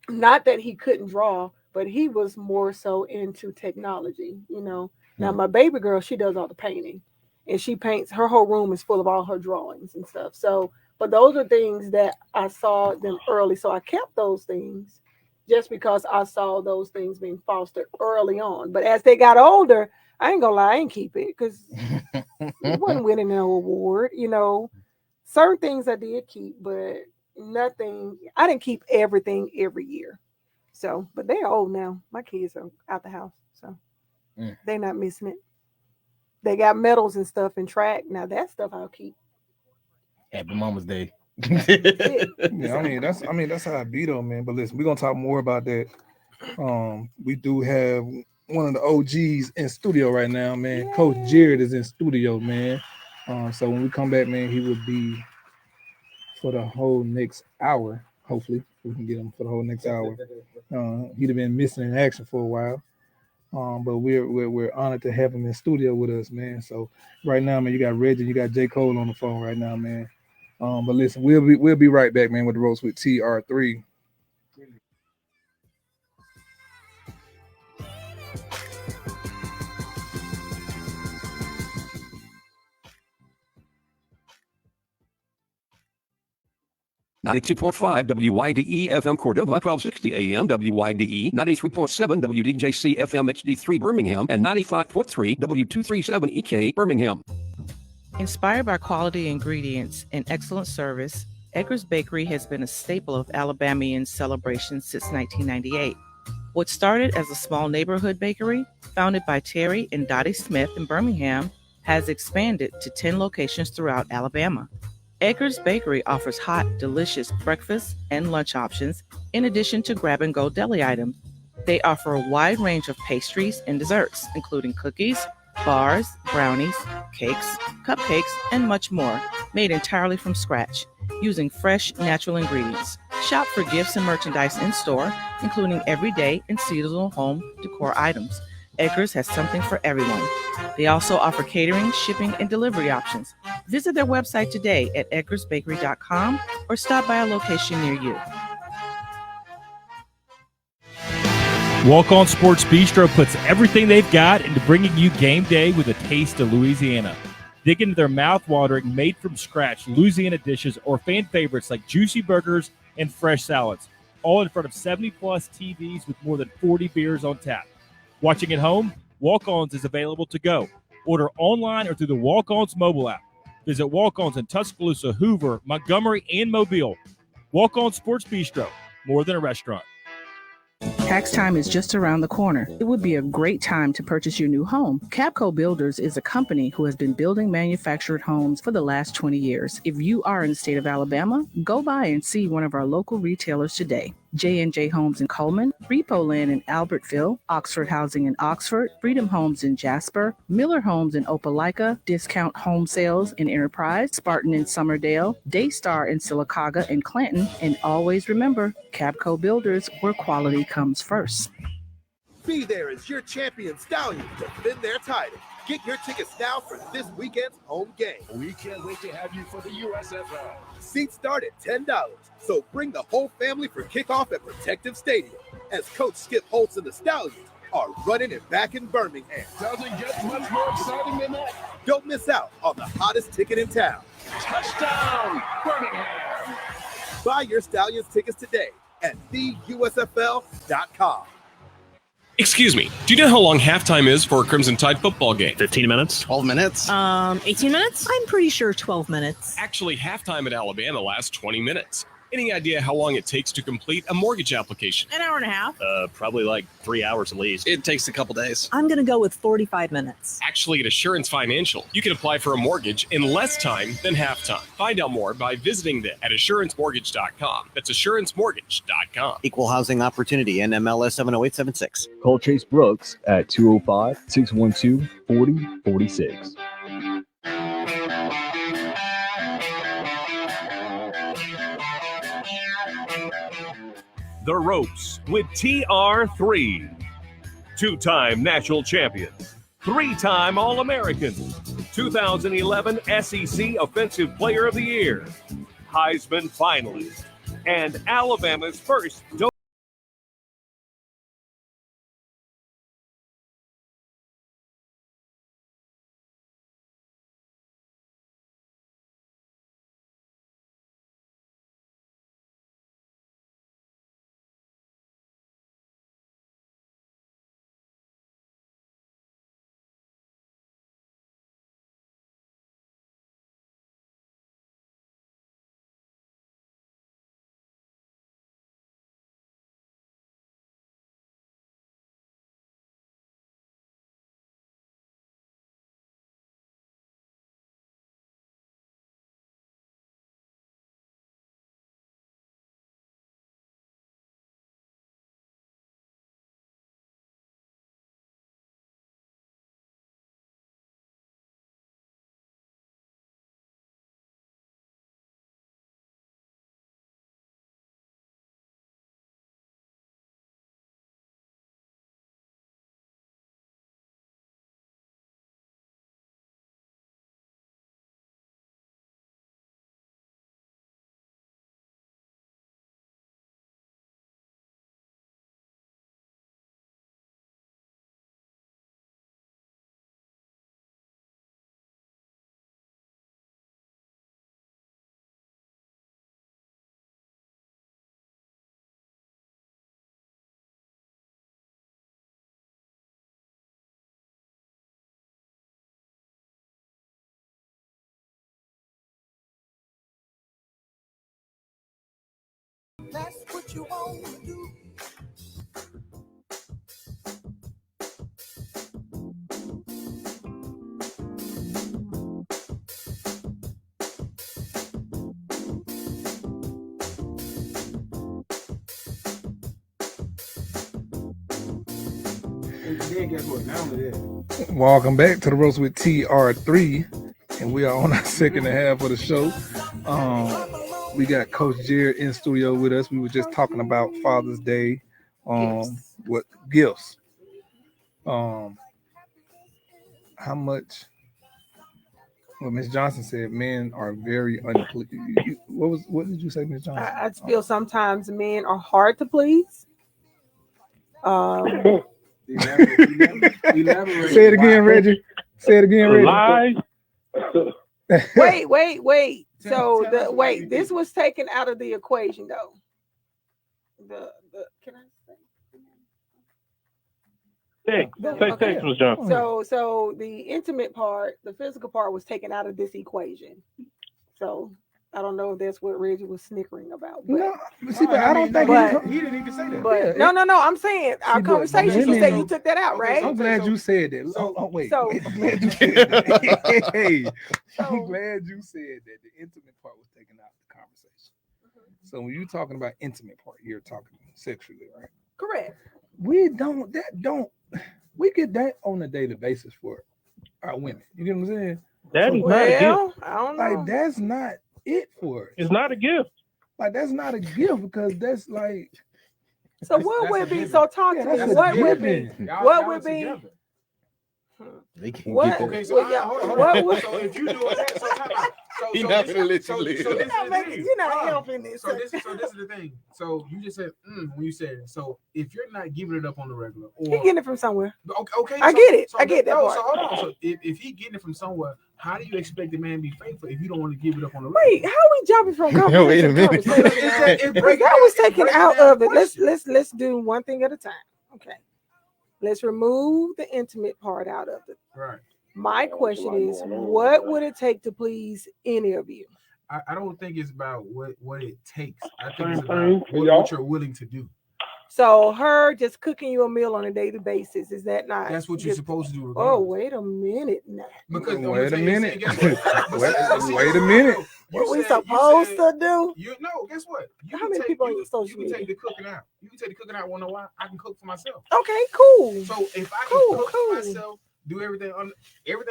Not that he couldn't draw, but he was more so into technology. You know, now my baby girl, she does all the painting. And she paints, her whole room is full of all her drawings and stuff. So, but those are things that I saw them early. So I kept those things just because I saw those things being fostered early on. But as they got older, I ain't gonna lie, I ain't keep it because it wasn't winning no award. You know, certain things I did keep, but nothing, I didn't keep everything every year. So, but they're old now. My kids are out the house. So they're not missing it. They got medals and stuff in track. Now that stuff I'll keep. Happy Mama's Day. Yeah, I mean that's how I be though, man. But listen, we're gonna talk more about that. We do have one of the OGs in studio right now, man. Yay. Coach Jared is in studio, man. So when we come back, man, he will be for the whole next hour. Hopefully, we can get him for the whole next hour. He'd have been missing in action for a while. But we're honored to have him in studio with us, man. So right now, man, you got Reggie, you got J. Cole on the phone right now, man. But listen, we'll be right back, man, with the Roast with TR3. .5 WYDE FM Cordova, 1260 AM WYDE, 93.7 WDJC FM HD3 Birmingham, and 95.3 W237 EK Birmingham. Inspired by quality ingredients and excellent service, Edgar's Bakery has been a staple of Alabamian celebrations since 1998. What started as a small neighborhood bakery, founded by Terry and Dottie Smith in Birmingham, has expanded to 10 locations throughout Alabama. Edgar's Bakery offers hot, delicious breakfast and lunch options, in addition to grab-and-go deli items. They offer a wide range of pastries and desserts, including cookies, bars, brownies, cakes, cupcakes, and much more, made entirely from scratch, using fresh, natural ingredients. Shop for gifts and merchandise in-store, including everyday and seasonal home decor items. Edgar's has something for everyone. They also offer catering, shipping, and delivery options. Visit their website today at edgarsbakery.com or stop by a location near you. Walk On Sports Bistro puts everything they've got into bringing you game day with a taste of Louisiana. Dig into their mouth-watering, made-from-scratch Louisiana dishes or fan favorites like juicy burgers and fresh salads, all in front of 70-plus TVs with more than 40 beers on tap. Watching at home, Walk-Ons is available to go. Order online or through the Walk-Ons mobile app. Visit Walk-Ons in Tuscaloosa, Hoover, Montgomery, and Mobile. Walk-On Sports Bistro, more than a restaurant. Tax time is just around the corner. It would be a great time to purchase your new home. Capco Builders is a company who has been building manufactured homes for the last 20 years. If you are in the state of Alabama, go by and see one of our local retailers today. J&J Homes in Coleman, Repo Land in Albertville, Oxford Housing in Oxford, Freedom Homes in Jasper, Miller Homes in Opelika, Discount Home Sales in Enterprise, Spartan in Summerdale, Daystar in Sylacauga and Clanton, and always remember, Capco Builders, where quality comes first. Be there as your champion Stallions defend their title. Get your tickets now for this weekend's home game. We can't wait to have you for the USFL. Seats start at $10, so bring the whole family for kickoff at Protective Stadium as Coach Skip Holtz and the Stallions are running it back in Birmingham. Doesn't get much more exciting than that. Don't miss out on the hottest ticket in town. Touchdown, Birmingham! Buy your Stallions tickets today at theusfl.com. Excuse me, do you know how long halftime is for a Crimson Tide football game? 15 minutes? 12 minutes? 18 minutes? I'm pretty sure 12 minutes. Actually, halftime at Alabama lasts 20 minutes. Any idea how long it takes to complete a mortgage application? An hour and a half. Probably like 3 hours at least. It takes a couple days. I'm going to go with 45 minutes. Actually, at Assurance Financial, you can apply for a mortgage in less time than half time. Find out more by visiting them at assurancemortgage.com. That's assurancemortgage.com. Equal housing opportunity, NMLS 70876. Call Chase Brooks at 205-612-4046. The Ropes with TR3. Two-time national champion, three-time All-American, 2011 SEC Offensive Player of the Year, Heisman finalist, and Alabama's first That's what you want to do. Welcome back to the Roast with TR3, and we are on our second half of the show. We got Coach Jared in studio with us. We were just talking about Father's Day, what gifts. How much? Well, Ms. Johnson said men are very unpleased. What did you say, Ms. Johnson? I feel sometimes men are hard to please. Say it again, Reggie. Say it again, Reggie. Lies. Wait. So this was taken out of the equation though. The can I say? Text, Ms. Johnson. So the intimate part, the physical part was taken out of this equation. So I don't know if that's what Reggie was snickering about. But, No, see, but I don't think but- he didn't even say that. But no. I'm saying our conversation. You said you took that out, right? I'm glad you said that. Wait. So- I'm glad you said that. Hey, I'm glad you said that. The intimate part was taken out of the conversation. So when you're talking about intimate part, you're talking sexually, right? Correct. We get that on a daily basis for our women. You get what I'm saying? That is not a gift. I don't know. Like that's not it for us. It's not a gift. Like that's not a gift because that's like. So what would be? So talk to me. that's a What would be? given. What would be? They can What? get Okay, so Well, yeah, hold on. what would- So if you do it, so time out. He not gonna let you live. So this is the thing. You're not Hold on. helping this. So this is the thing. So you just said when you said it. So if you're not giving it up on the regular, or He getting it from somewhere. okay, I so- get it. so I get that no, part. So hold on. So if he getting it from somewhere, how do you expect the man to be faithful if you don't want to give it up on the Wait, how we jumping from conversation? Wait a to minute. conversation? It break that was down- taken break out down of it. question. Let's do one thing at a time. Okay. Let's remove the intimate part out of it. Right. My question is, what would it take to please any of you? I don't think it's about what it takes. I think Same it's thing about for what y'all. you're willing to do. So her just cooking you a meal on a daily basis, is that not? That's what you're supposed to do. Oh, Regardless. wait a minute now. Because I'm Wait a gonna tell you, minute. see, guess what? Wait a minute. What we supposed to do? Guess what? How many people on your social You can media? take the cooking out. You can take the cooking out. Wanna know why? I can cook for myself. Okay, cool. So if I can cook for myself, do everything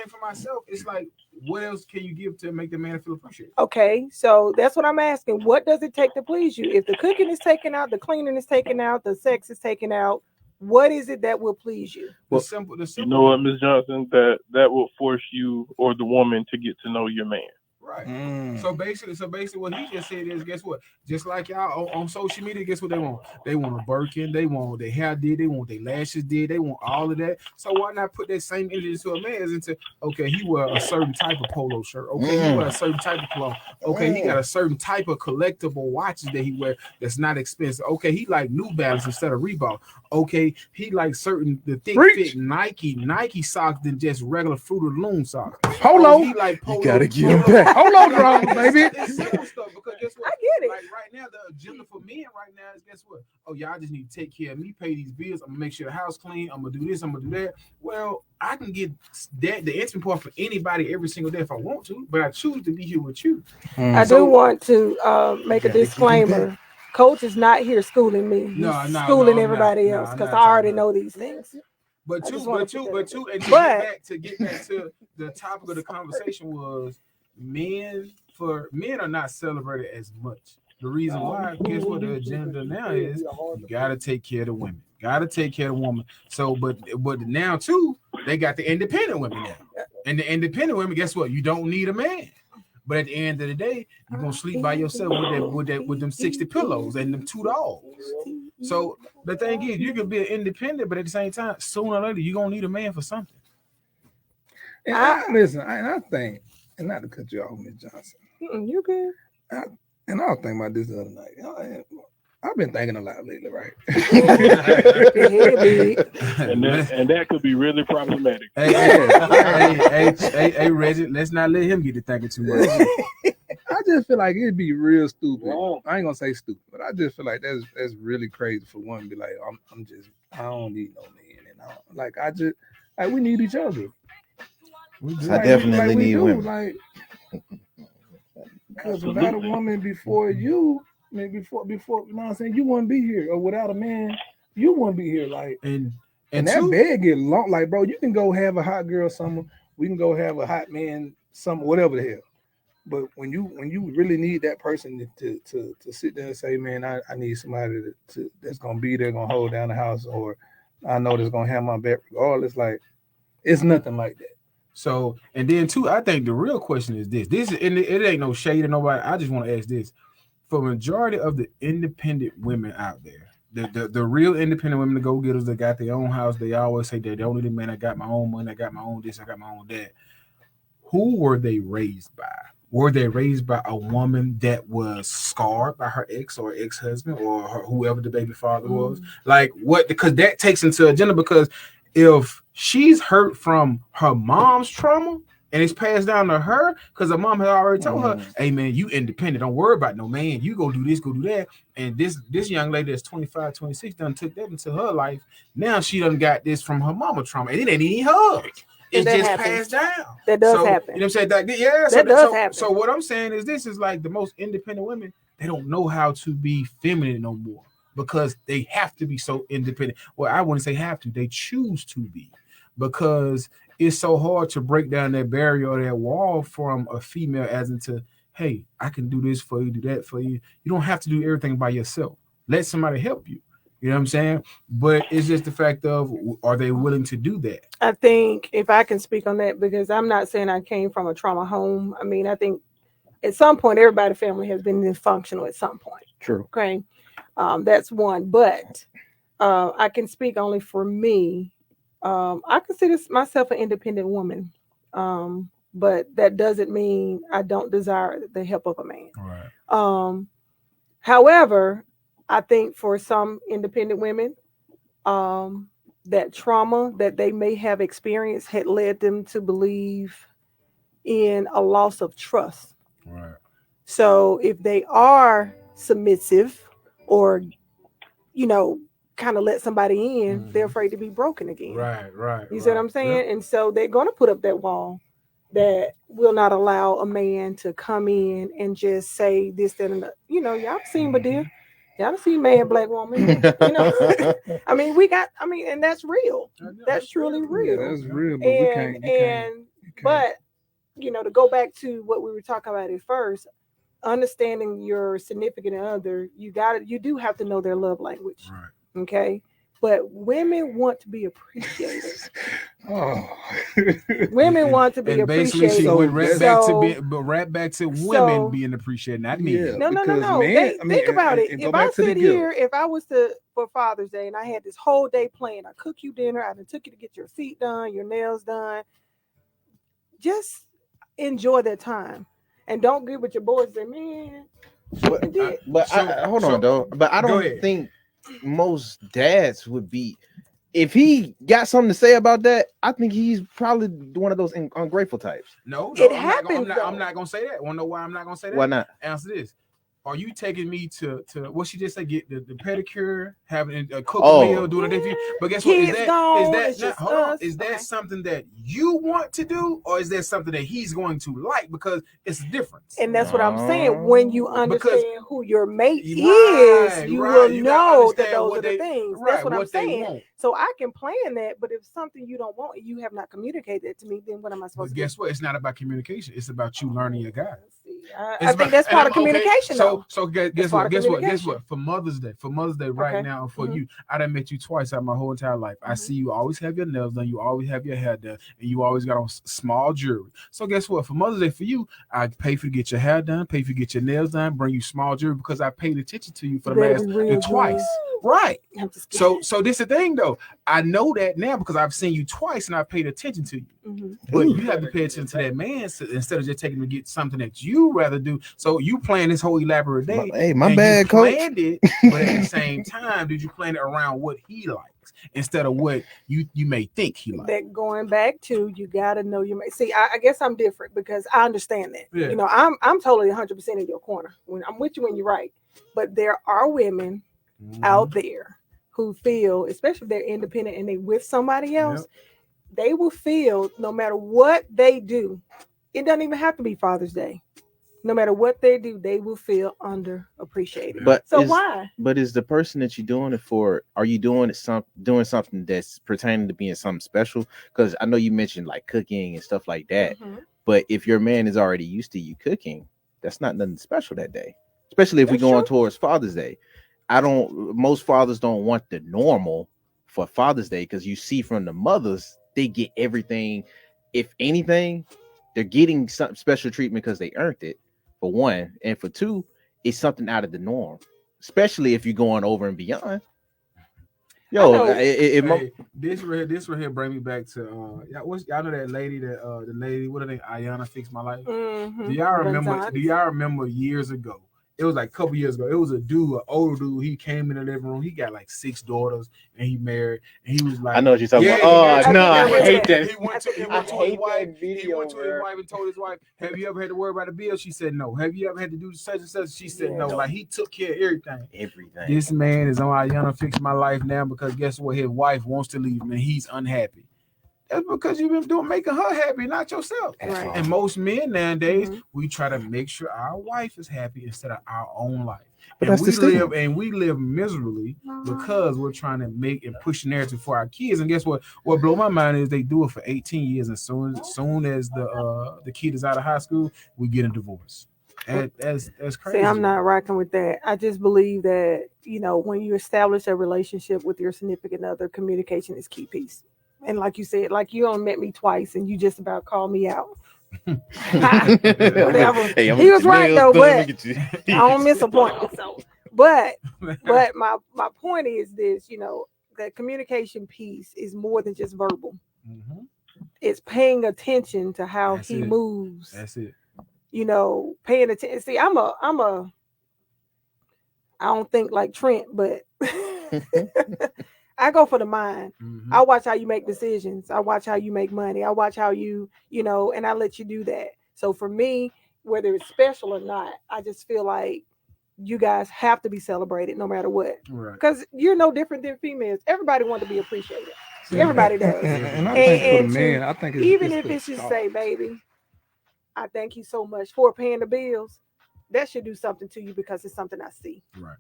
for myself, it's like, what else can you give to make the man feel appreciated? Okay, so that's what I'm asking. What does it take to please you? If the cooking is taken out, the cleaning is taken out, the sex is taken out, what is it that will please you? Well, you know what, Ms. Johnson, that will force you or the woman to get to know your man. Right. So basically, what he just said is, guess what? Just like y'all on social media, guess what they want? They want a Birkin, they want their hair did, they want their lashes did, they want all of that. So why not put that same energy into a man? Into okay, he wear a certain type of polo shirt. Okay, he wear a certain type of clothes. Okay, he got a certain type of collectible watches that he wear that's not expensive. Okay, he like New Balance instead of Reebok. Okay, he like the thick fit Nike socks than just regular Fruit of the Loom socks. Polo. He like polo. You gotta get him back. Hold on, bro, baby. It's simple stuff because guess what? I get it. Like right now, the agenda for men right now is guess what? Oh, y'all just need to take care of me, pay these bills. I'm gonna make sure the house clean. I'm gonna do this. I'm gonna do that. Well, I can get that the intimate part for anybody every single day if I want to, but I choose to be here with you. I do want to make a disclaimer. Coach is not here schooling me. He's schooling everybody else because I already know these things. But to get back to the topic of the conversation was men are not celebrated as much. The reason why, guess what the agenda now is, you gotta take care of the women. Gotta take care of the woman. So, but now too, they got the independent women now. And the independent women, guess what? You don't need a man. But at the end of the day, you're gonna sleep by yourself with them 60 pillows and them 2 dogs. So the thing is, you can be an independent, but at the same time, sooner or later, you're gonna need a man for something. And I think, and not to cut you off, Ms. Johnson. You good? And I was thinking about this the other night. I've been thinking a lot lately, right? and that could be really problematic. Hey, Reggie, let's not let him get to thinking too much. I just feel like it'd be real stupid. I ain't gonna say stupid, but I just feel like that's really crazy for one to be like, I don't need no man, and we need each other. I definitely need women. Because without a woman before you, maybe before you know what I'm saying, you wouldn't be here, or without a man, you wouldn't be here. Like, and that bed get long. Like, bro, you can go have a hot girl summer, we can go have a hot man summer, whatever the hell. But when you really need that person to sit there and say, man, I need somebody that's gonna be there, gonna hold down the house, or I know that's gonna have my back regardless. Like, it's nothing like that. So, and then too, I think the real question is this. It ain't no shade to nobody. I just want to ask this. For majority of the independent women out there, the real independent women, the go-getters that got their own house, they always say that they don't need a man. I got my own money. I got my own this. I got my own that. Who were they raised by? Were they raised by a woman that was scarred by her ex or ex-husband or whoever the baby father was? Like what? Because that takes into agenda. Because if she's hurt from her mom's trauma and it's passed down to her because her mom had already told her, hey man, you independent, don't worry about no man, you go do this, go do that. And this young lady that's 25, 26 done took that into her life. Now she done got this from her mama trauma, and it ain't even hers. It's just passed down. That does happen. You know what I'm saying? That does happen. So what I'm saying is this is like the most independent women, they don't know how to be feminine no more because they have to be so independent. Well, I wouldn't say have to, they choose to be, because it's so hard to break down that barrier or that wall from a female as into, hey, I can do this for you, do that for you. You don't have to do everything by yourself. Let somebody help you. You know what I'm saying? But it's just the fact of, are they willing to do that? I think if I can speak on that, because I'm not saying I came from a trauma home. I mean, I think at some point, everybody's family has been dysfunctional at some point. True. Okay. That's one. But I can speak only for me. I consider myself an independent woman. But that doesn't mean I don't desire the help of a man. Right. However, I think for some independent women, that trauma that they may have experienced had led them to believe in a loss of trust. Right. So if they are submissive or, you know, kind of let somebody in, they're afraid to be broken again. Right. You see what I'm saying? And so they're going to put up that wall that will not allow a man to come in and just say this, that, and that. You know, y'all seen Badil. Y'all seen mad black woman. You know, I mean, and that's real. That's truly real. Yeah, that's real. But but you know, to go back to what we were talking about at first, understanding your significant other, you do have to know their love language. Right. Okay. But women want to be appreciated. Women want to be and basically appreciated. She went right back to women being appreciated, not me. No. Think about it. If I sit here, if I was for Father's Day and I had this whole day planned, I cook you dinner, I took you to get your feet done, your nails done. Just enjoy that time, and don't get with your boys and say, man. Hold on though. But I don't think most dads would be. If he got something to say about that, I think he's probably one of those ungrateful types. No, it happens. I'm not gonna say that. Want to know why I'm not gonna say that? Why not? Answer this. Are you taking me to what she just said? Get the pedicure, having a cook a meal, doing a thing? But guess what? Is that something that you want to do, or is that something that he's going to like? Because it's a difference. And that's what I'm saying. When you understand who your mate is, you will know that those are the things. That's what I'm saying. So I can plan that, but if something you don't want, you have not communicated it to me, then what am I supposed to do? Guess what? It's not about communication. It's about you learning your guy. I think that's part of communication. So guess what? For Mother's Day right now, for you, I done met you twice out my whole entire life. I see you always have your nails done, you always have your hair done, and you always got on small jewelry. So guess what? For Mother's Day for you, I pay for you to get your hair done, pay for you to get your nails done, bring you small jewelry because I paid attention to you for the last twice. Right. So this is the thing though. I know that now because I've seen you twice and I paid attention to you. But you have to pay attention to that man instead of just taking him to get something that you rather do. So you plan this whole elaborate day. Hey, my bad, coach. Planned it, but at the same time, did you plan it around what he likes instead of what you may think he likes? That going back to you got to know your mate. See, I guess I'm different because I understand that. Yeah. You know, I'm totally 100% in your corner. When I'm with you when you're right, but there are women out there who feel, especially if they're independent and they with somebody else, they will feel no matter what they do, it doesn't even have to be Father's Day. No matter what they do, they will feel underappreciated. Why? But is the person that you're doing it for? Are you doing something that's pertaining to being something special? Because I know you mentioned like cooking and stuff like that. But if your man is already used to you cooking, that's not nothing special that day. Especially if we're going towards Father's Day. Most fathers don't want the normal for Father's Day because you see from the mothers, they get everything. If anything, they're getting some special treatment because they earned it, for one. And for two, it's something out of the norm, especially if you're going over and beyond. This right here bring me back to y'all know that lady what are they? Ayana Fix My Life. Do y'all remember years ago? It was like a couple years ago. It was a dude, an older dude. He came in the living room. He got like 6 daughters, and he married. And he was like, I know what you're talking about. Oh no, I hate that. He went to his wife and told his wife, "Have you ever had to worry about a bill?" She said, "No." "Have you ever had to do such and such?" She said, "No." Like he took care of everything. This man is on Ayana Fix My Life now because guess what? His wife wants to leave him, and he's unhappy. That's because you've been making her happy, not yourself. Right. And most men nowadays, we try to make sure our wife is happy instead of our own life. And we live miserably because we're trying to make and push the narrative for our kids. And guess what? What blows my mind is they do it for 18 years, and soon as the kid is out of high school, we get a divorce. That's crazy. See, I'm not rocking with that. I just believe that, when you establish a relationship with your significant other, communication is key piece. And like you said, like you only met me twice and you just about called me out. Whatever. Hey, he was right though, but I don't miss a point. So, but my point is this, that communication piece is more than just verbal. It's paying attention to how he moves. That's it. Paying attention. See, I don't think like Trent, but I go for the mind. I watch how you make decisions. I watch how you make money. I watch how you, and I let you do that. So for me, whether it's special or not. I just feel like you guys have to be celebrated no matter what. Right. Because you're no different than females. Everybody wants to be appreciated. Everybody does. And I think for the man, I think even it's if it's just thought. say, baby, I thank you so much for paying the bills. That should do something to you because it's something I see. Right.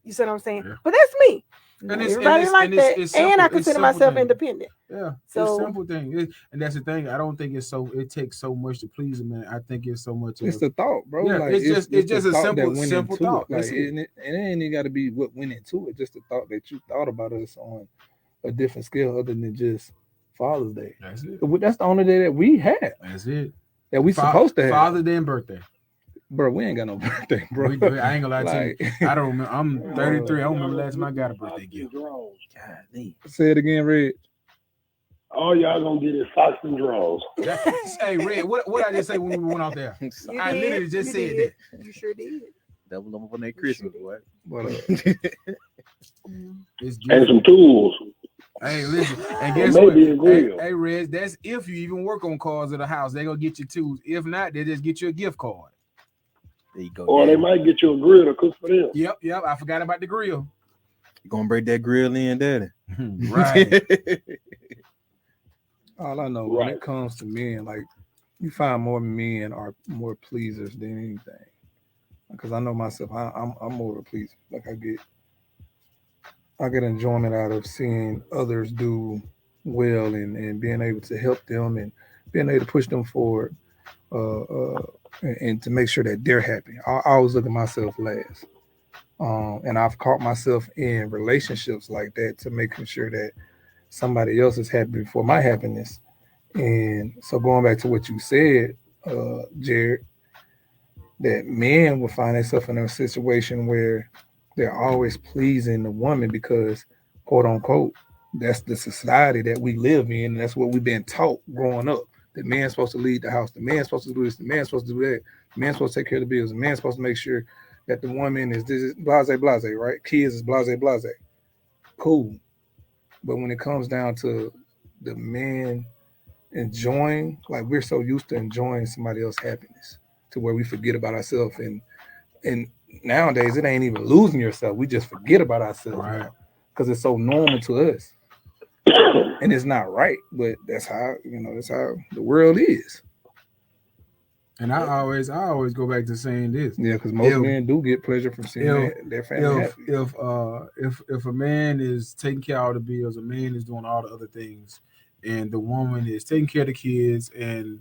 You see what I'm saying? Yeah. But that's me. And Everybody like that. it's And I simple- it's consider simple myself thing. independent. Yeah, So- it's a simple thing, and that's the thing. I don't think it's so. It takes so much to please a man. I think it's so much. It's the thought, bro. Yeah, like, it's just the a thought that simple went simple into thought. it. Like, That's it. and it ain't got to be what went into it. Just the thought that you thought about us on a different scale, other than just Father's Day. That's it. That's the only day that we had. That's it. That we supposed to have. Father's Day and birthday. Bro, we ain't got no birthday, bro. I ain't gonna lie to you. I don't remember. I'm 33. I don't remember last time I got a birthday gift. Say it again, Red. All y'all gonna get is socks and drawers. Hey, Red, what I just say when we went out there? You I did. literally just You said did. that. You sure did. Double them up on that Christmas, boy. It's And some tools. Hey, listen, and guess Maybe a what? grill. Hey, Rez, that's if you even work on cars at the house, they gonna get you tools. If not, they just get you a gift card. There you go. Or they might get you a grill to cook for them. Yep. I forgot about the grill. You gonna break that grill in, daddy? Right. All I know when it comes to men, like you find more men are more pleasers than anything. Because I know myself, I'm more of a pleaser. Like I get enjoyment out of seeing others do well and being able to help them and being able to push them forward and to make sure that they're happy. I always look at myself last. And I've caught myself in relationships like that to making sure that somebody else is happy before my happiness. And so going back to what you said, Jared, that men will find themselves in a situation where they're always pleasing the woman because, quote unquote, that's the society that we live in. And that's what we've been taught growing up. The man's supposed to lead the house. The man's supposed to do this. The man's supposed to do that. The man's supposed to take care of the bills. The man's supposed to make sure that the woman is this blase, right? Kids is blase. Cool. But when it comes down to the man enjoying, like we're so used to enjoying somebody else's happiness to where we forget about ourselves. And nowadays it ain't even losing yourself. We just forget about ourselves because it's so normal to us. And it's not right, but that's how the world is. And I always go back to saying this. Yeah, because most men do get pleasure from seeing their family happy. If a man is taking care of all the bills, a man is doing all the other things, and the woman is taking care of the kids and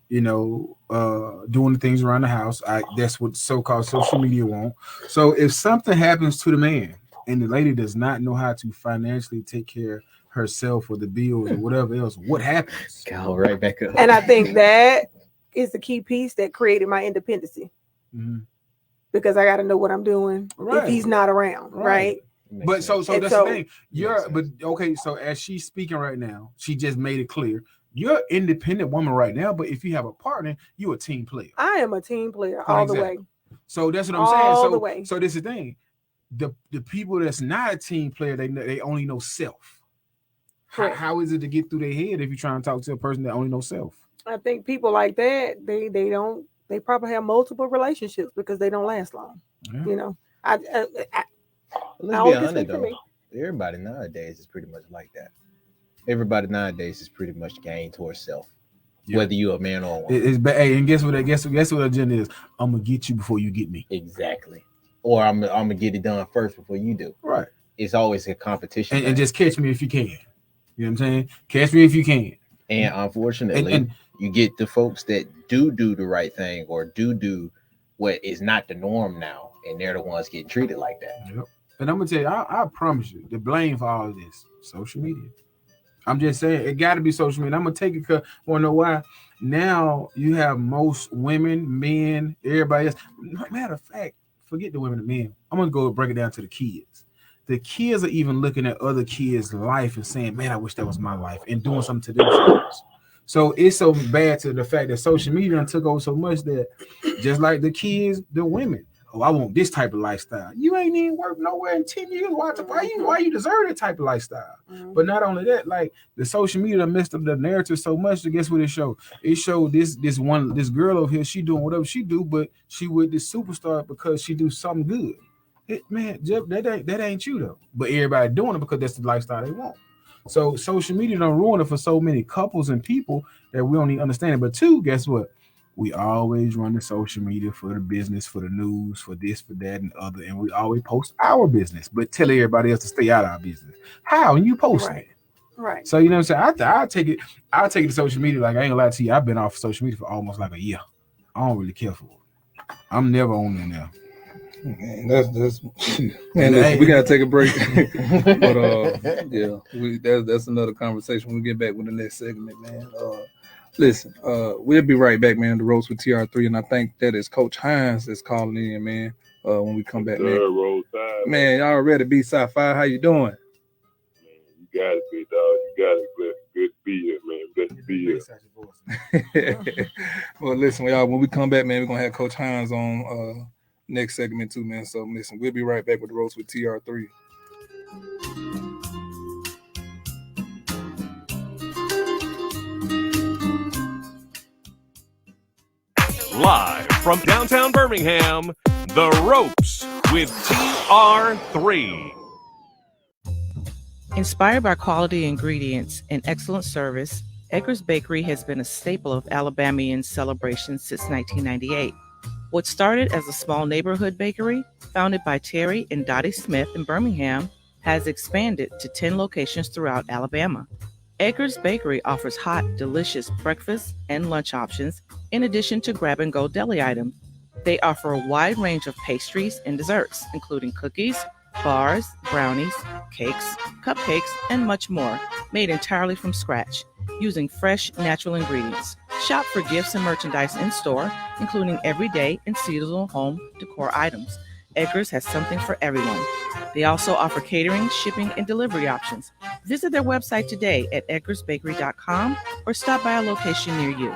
doing the things around the house. That's what so-called social media want. So if something happens to the man and the lady does not know how to financially take care of herself or the bills or whatever else, what happens? Go right back up. And I think that is the key piece that created my independency. Mm-hmm. Because I got to know what I'm doing Right. if he's not around, right? But so And that's the thing. So as she's speaking right now, she just made it clear. You're an independent woman right now, but if you have a partner, you're a team player. I am a team player all the way. So that's what I'm saying. All So the way. So this is the thing. The people that's not a team player, they only know self. How is it to get through their head if you're trying to talk to a person that only knows self? I think people like that, they probably have multiple relationships because they don't last long. Yeah. You know, Let's be honest though. Everybody nowadays is pretty much like that. Everybody nowadays is pretty much gained towards self, whether you're a man or a woman. And guess what agenda is? I'm gonna get you before you get me. Exactly. Or I'm gonna get it done first before you do. Right. It's always a competition. And just catch me if you can. You know what I'm saying? Catch me if you can. And unfortunately, you get the folks that do the right thing or do what is not the norm now, and they're the ones getting treated like that. Yep. And I'm gonna tell you, I promise you, the blame for all of this, social media. I'm just saying, it got to be social media. I'm gonna take it because wanna know why? Now you have most women, men, everybody else. Matter of fact, forget the women and men. I'm gonna go break it down to the kids. The kids are even looking at other kids' life and saying, "Man, I wish that was my life," and doing something to themselves. So it's so bad to the fact that social media took over so much that just like the kids, the women oh, I want this type of lifestyle. You ain't even worked nowhere in 10 years. Why you deserve that type of lifestyle? But not only that, like the social media messed up the narrative so much. Guess what it showed? It showed this girl over here. She doing whatever she do, but she with this superstar because she do something good. Man, Jeff, that ain't you though. But everybody doing it because that's the lifestyle they want. So social media done ruin it for so many couples and people that we don't even understand it. But two, guess what? We always run the social media for the business, for the news, for this, for that, and other. And we always post our business, but tell everybody else to stay out of our business. How? And you post it. Right. So you know what I'm saying? I'll take it to social media. Like I ain't gonna lie to you, I've been off social media for almost like a year. I don't really care for it. I'm never on there now. Man, that's man. Listen, we gotta take a break, but yeah, that's another conversation when we get back with the next segment, man. Listen, we'll be right back, man. The Roast with TR3, and I think that is Coach Hines that's calling in, man. When we come back, man. Man, y'all ready? B-Side 5, how you doing? You got it, big dog. You got it. Good to be here, man. Good to be here. Well, listen, y'all. When we come back, man, we're gonna have Coach Hines on next segment too, man. So listen, we'll be right back with the Roast with TR3. Live from downtown Birmingham, The Ropes with TR3. Inspired by quality ingredients and excellent service, Edgar's Bakery has been a staple of Alabamian celebrations since 1998. What started as a small neighborhood bakery, founded by Terry and Dottie Smith in Birmingham, has expanded to 10 locations throughout Alabama. Edgar's Bakery offers hot, delicious breakfast and lunch options, in addition to grab-and-go deli items. They offer a wide range of pastries and desserts, including cookies, bars, brownies, cakes, cupcakes, and much more, made entirely from scratch, using fresh, natural ingredients. Shop for gifts and merchandise in-store, including everyday and seasonal home decor items. Edgar's has something for everyone. They also offer catering, shipping, and delivery options. Visit their website today at edgarsbakery.com or stop by a location near you.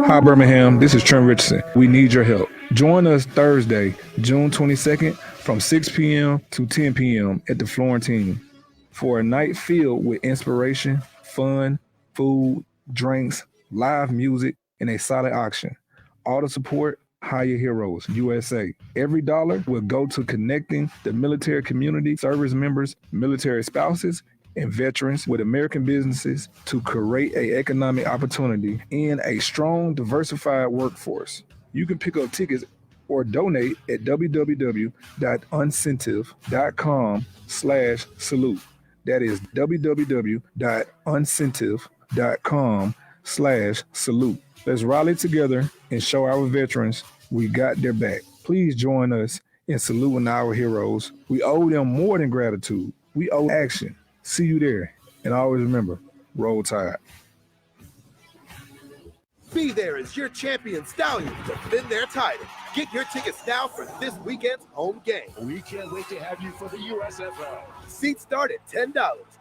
Hi, Birmingham. This is Trent Richardson. We need your help. Join us Thursday, June 22nd from 6 p.m. to 10 p.m. at the Florentine for a night filled with inspiration, fun, food, drinks, live music, and a silent auction. All the support, Hire Heroes USA. Every dollar will go to connecting the military community, service members, military spouses, and veterans with American businesses to create an economic opportunity and a strong, diversified workforce. You can pick up tickets or donate at www.uncentive.com/salute. That is www.uncentive.com/salute. Let's rally together and show our veterans we got their back. Please join us in saluting our heroes. We owe them more than gratitude. We owe action. See you there. And always remember, roll tide. Be there as your champion Stallions defend their title. Get your tickets now for this weekend's home game. We can't wait to have you for the USFL. Seats start at $10,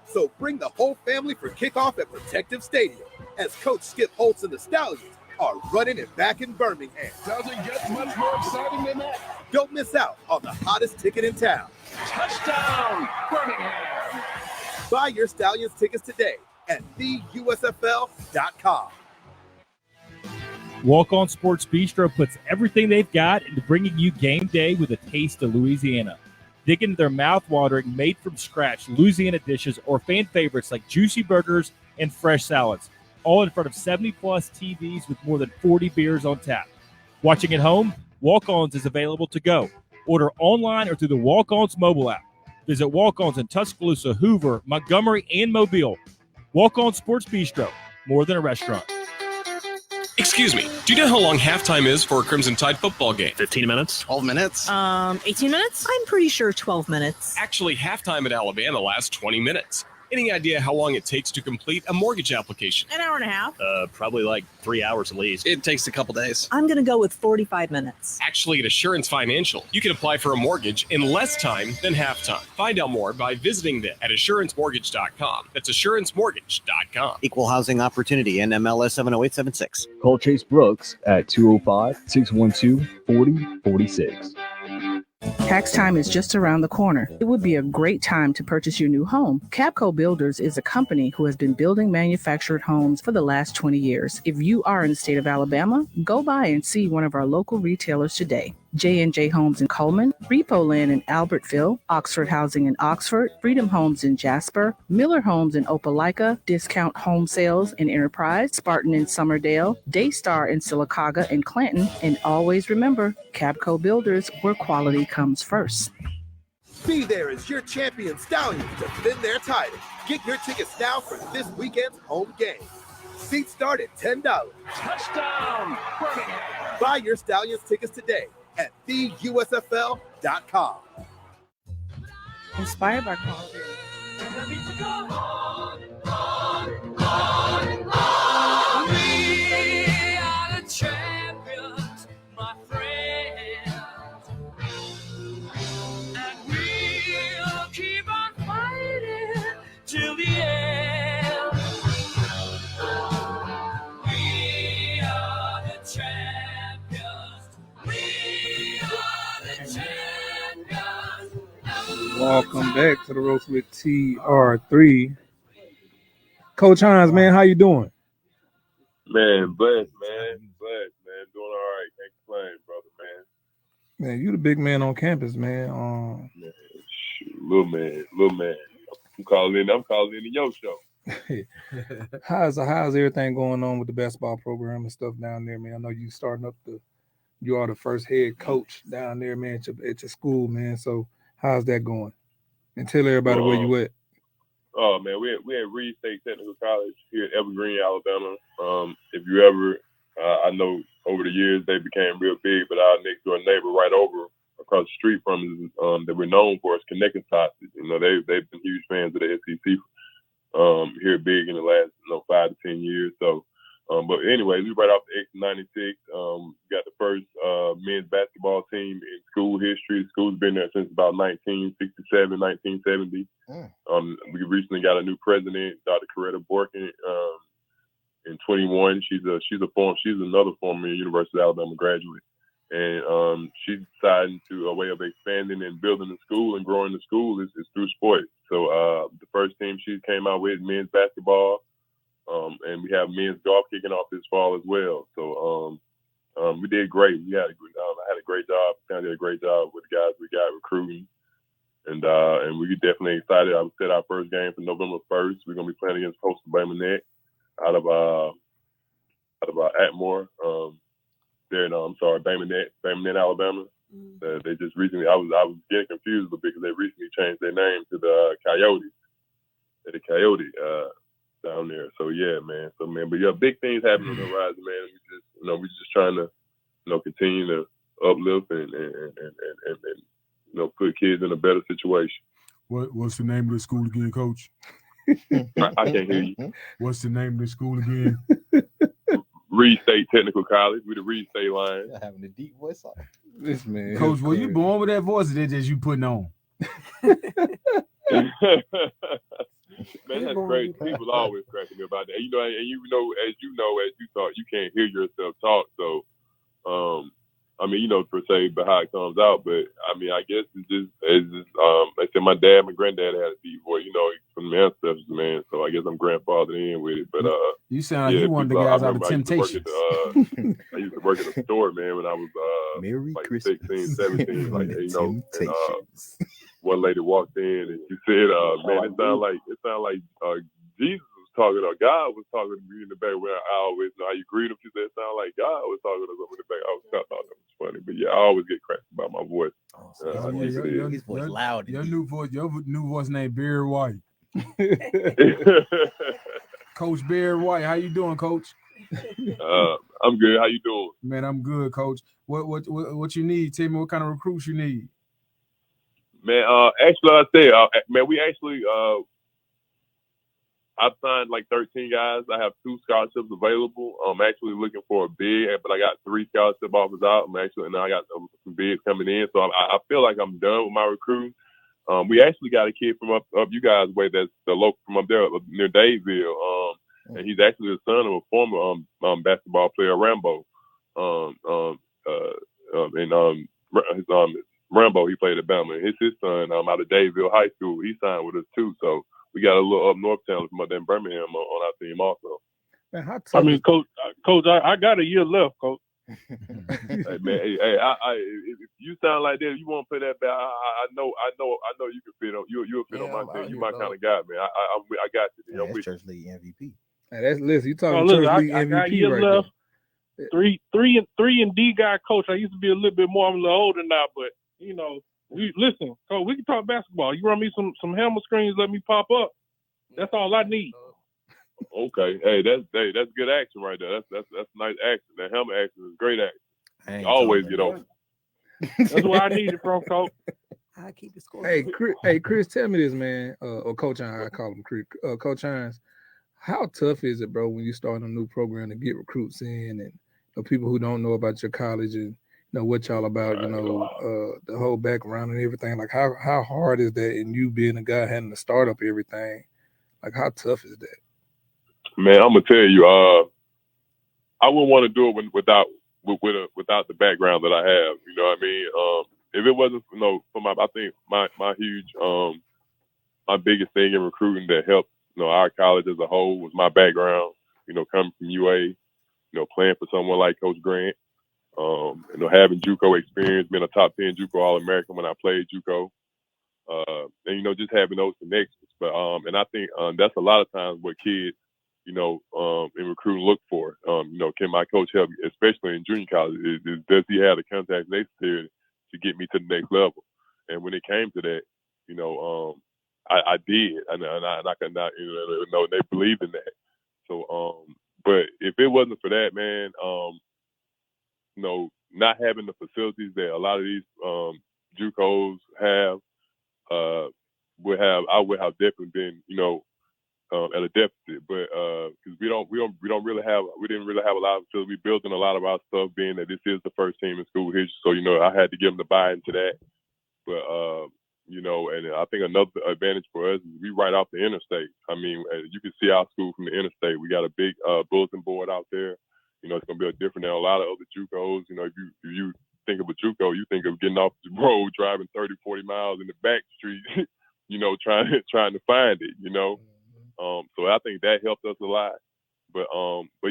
so bring the whole family for kickoff at Protective Stadium as Coach Skip Holtz and the Stallions are running it back in Birmingham. Doesn't get much more exciting than that. Don't miss out on the hottest ticket in town. Touchdown, Birmingham! Buy your Stallions tickets today at theusfl.com. Walk On Sports Bistro puts everything they've got into bringing you game day with a taste of Louisiana. Dig into their mouth-watering, made-from-scratch Louisiana dishes or fan favorites like juicy burgers and fresh salads, all in front of 70-plus TVs with more than 40 beers on tap. Watching at home, Walk-Ons is available to go. Order online or through the Walk-Ons mobile app. Visit Walk-Ons in Tuscaloosa, Hoover, Montgomery, and Mobile. Walk-On Sports Bistro, more than a restaurant. Excuse me, do you know how long halftime is for a Crimson Tide football game? 15 minutes? 12 minutes? 18 minutes? I'm pretty sure 12 minutes. Actually, halftime at Alabama lasts 20 minutes. Any idea how long it takes to complete a mortgage application? An hour and a half. Probably like 3 hours at least. It takes a couple days. I'm going to go with 45 minutes. Actually, at Assurance Financial, you can apply for a mortgage in less time than half time. Find out more by visiting them at assurancemortgage.com. That's assurancemortgage.com. Equal housing opportunity, NMLS 70876. Call Chase Brooks at 205-612-4046. Tax time is just around the corner. It would be a great time to purchase your new home. Capco Builders is a company who has been building manufactured homes for the last 20 years. If you are in the state of Alabama, go by and see one of our local retailers today. J&J Homes in Coleman, Repo Land in Albertville, Oxford Housing in Oxford, Freedom Homes in Jasper, Miller Homes in Opelika, Discount Home Sales in Enterprise, Spartan in Summerdale, Daystar in Sylacauga and Clanton, and always remember, Capco Builders, where quality comes first. Be there as your champion Stallions defend their title. Get your tickets now for this weekend's home game. Seats start at $10. Touchdown, Birmingham. Buy your Stallions tickets today at theusfl.com. Inspired by quality. We are the champions, my friends, and we'll keep on fighting till the end. We are the champions. We are the champions. Welcome back to the Roast with TR3. Coach Hines, man, how you doing? Man, blessed, man. Blessed, man. Doing all right. Can't complain, brother, man. Man, you the big man on campus, man. Man, shoot, little man. I'm calling in the yo show. How's everything going on with the basketball program and stuff down there, man? I know you you are the first head coach down there, man, at your school, man. So how's that going? And tell everybody where you at. Oh man, we're at Reed State Technical College here at Evergreen, Alabama. If you ever, I know over the years they became real big, but our next door neighbor right over across the street from us, that we're known for is Connecticut Sausage. You know, they've been huge fans of the SEC here big in the last 5 to 10 years. So, but anyway, we right off the exit 96. Got the first men's basketball team in school history. The school's been there since about 1967, 1970. We recently got a new president, Dr. Coretta Borkin, in 21. She's another former University of Alabama graduate, and she's deciding to a way of expanding and building the school and growing the school is through sports. So the first team she came out with men's basketball. And we have men's golf kicking off this fall as well. So we did great. I had a great job. Kind of did a great job with the guys we got recruiting, and we're definitely excited. I set our first game for November 1st. We're gonna be playing against Coastal Baymonette out of Atmore. Baymonette, Alabama. They just recently. I was getting confused a little bit because they recently changed their name to the Coyotes. The Coyote. Down there, so yeah, man. But yeah, big things happening on the horizon, man. We just trying to, continue to uplift and put kids in a better situation. What's the name of the school again, Coach? I can't hear you. What's the name of the school again? Reed State Technical College. We the Reed State Lions. You're having a deep voice on this man. Coach, were you born with that voice, or that just you putting on? Man, that's crazy. People always cracking me about that. As you thought, you can't hear yourself talk. So, per se, but how it comes out. But I guess it's just like I said, my dad, my granddad had a deep voice. From the ancestors, man. So I guess I'm grandfathered in with it. But you sound like you one of the guys out of Temptations. I used to work at a store, man, when I was like 16, 17, like and one lady walked in and she said, man, it sounded like Jesus was talking, or God was talking to me in the back. Where I always know how you greet him. She said, it sounded like God was talking to us in the back. I thought that was funny. But yeah, I always get cracked about my voice. His voice loud. Your new voice named Barry White. Coach Barry White, how you doing, Coach? I'm good. How you doing? Man, I'm good, Coach. What you need? Tell me what kind of recruits you need. Man, actually, like I said, man, we actually I've signed like 13 guys. I have 2 scholarships available. I'm actually looking for a big, but I got 3 scholarship offers out. And I got some bids coming in. So I feel like I'm done with my recruiting. We actually got a kid from up you guys' way that's the local from up there near Dadeville. And he's actually the son of a former basketball player, Rambo. Rambo, he played at Bama. His son out of Dadeville High School. He signed with us too. So we got a little up north town from up there in Birmingham on our team also. Man, how tough I mean, Coach, I got a year left, Coach. Hey man, if you sound like that, you want to play that back. I know you can fit on. You'll fit on my team. You my kind of guy, man. I got you. Yeah, that's Church League MVP. Hey, that's listen. You talking Church League I got a MVP year right left. there. Three and D guy coach. I used to be a little bit more. I'm a little older now, but listen. Coach, we can talk basketball. You run me some hammer screens, let me pop up. That's all I need. Okay, that's good action right there. That's nice action. That helmet action is great action. You always get over. That's what I needed from Coach. I keep the score. Hey, Chris, tell me this, man. Or Coach Hines, I call him Chris. Coach Hines, how tough is it, bro, when you start a new program to get recruits in and people who don't know about your college and what y'all about, the whole background and everything? Like, how hard is that? And you being a guy having to start up everything, like, how tough is that? Man, I'm gonna tell you, I wouldn't want to do it without the background that I have. You know what I mean? If it wasn't, for I think my huge, my biggest thing in recruiting that helped, our college as a whole was my background. Coming from UA, playing for someone like Coach Grant, having JUCO experience, being a top 10 JUCO All-American when I played JUCO, and just having those connections. But and I think that's a lot of times what kids, in recruiting look for. Can my coach help me, especially in junior college? Does he have the contacts necessary to get me to the next level? And when it came to that, I did, and I could not, they believed in that. So, but if it wasn't for that, man, not having the facilities that a lot of these JUCOs have, I would have definitely been, at a deficit, but because we didn't really have a lot of facilities. We building a lot of our stuff, being that this is the first team in school history. So I had to give them the buy into that. But and I think another advantage for us is we right off the interstate. I mean, you can see our school from the interstate. We got a big bulletin board out there. It's gonna be different than a lot of other JUCOs. If you think of a JUCO, you think of getting off the road, driving 30, 40 miles in the back street, trying to find it. So I think that helped us a lot. But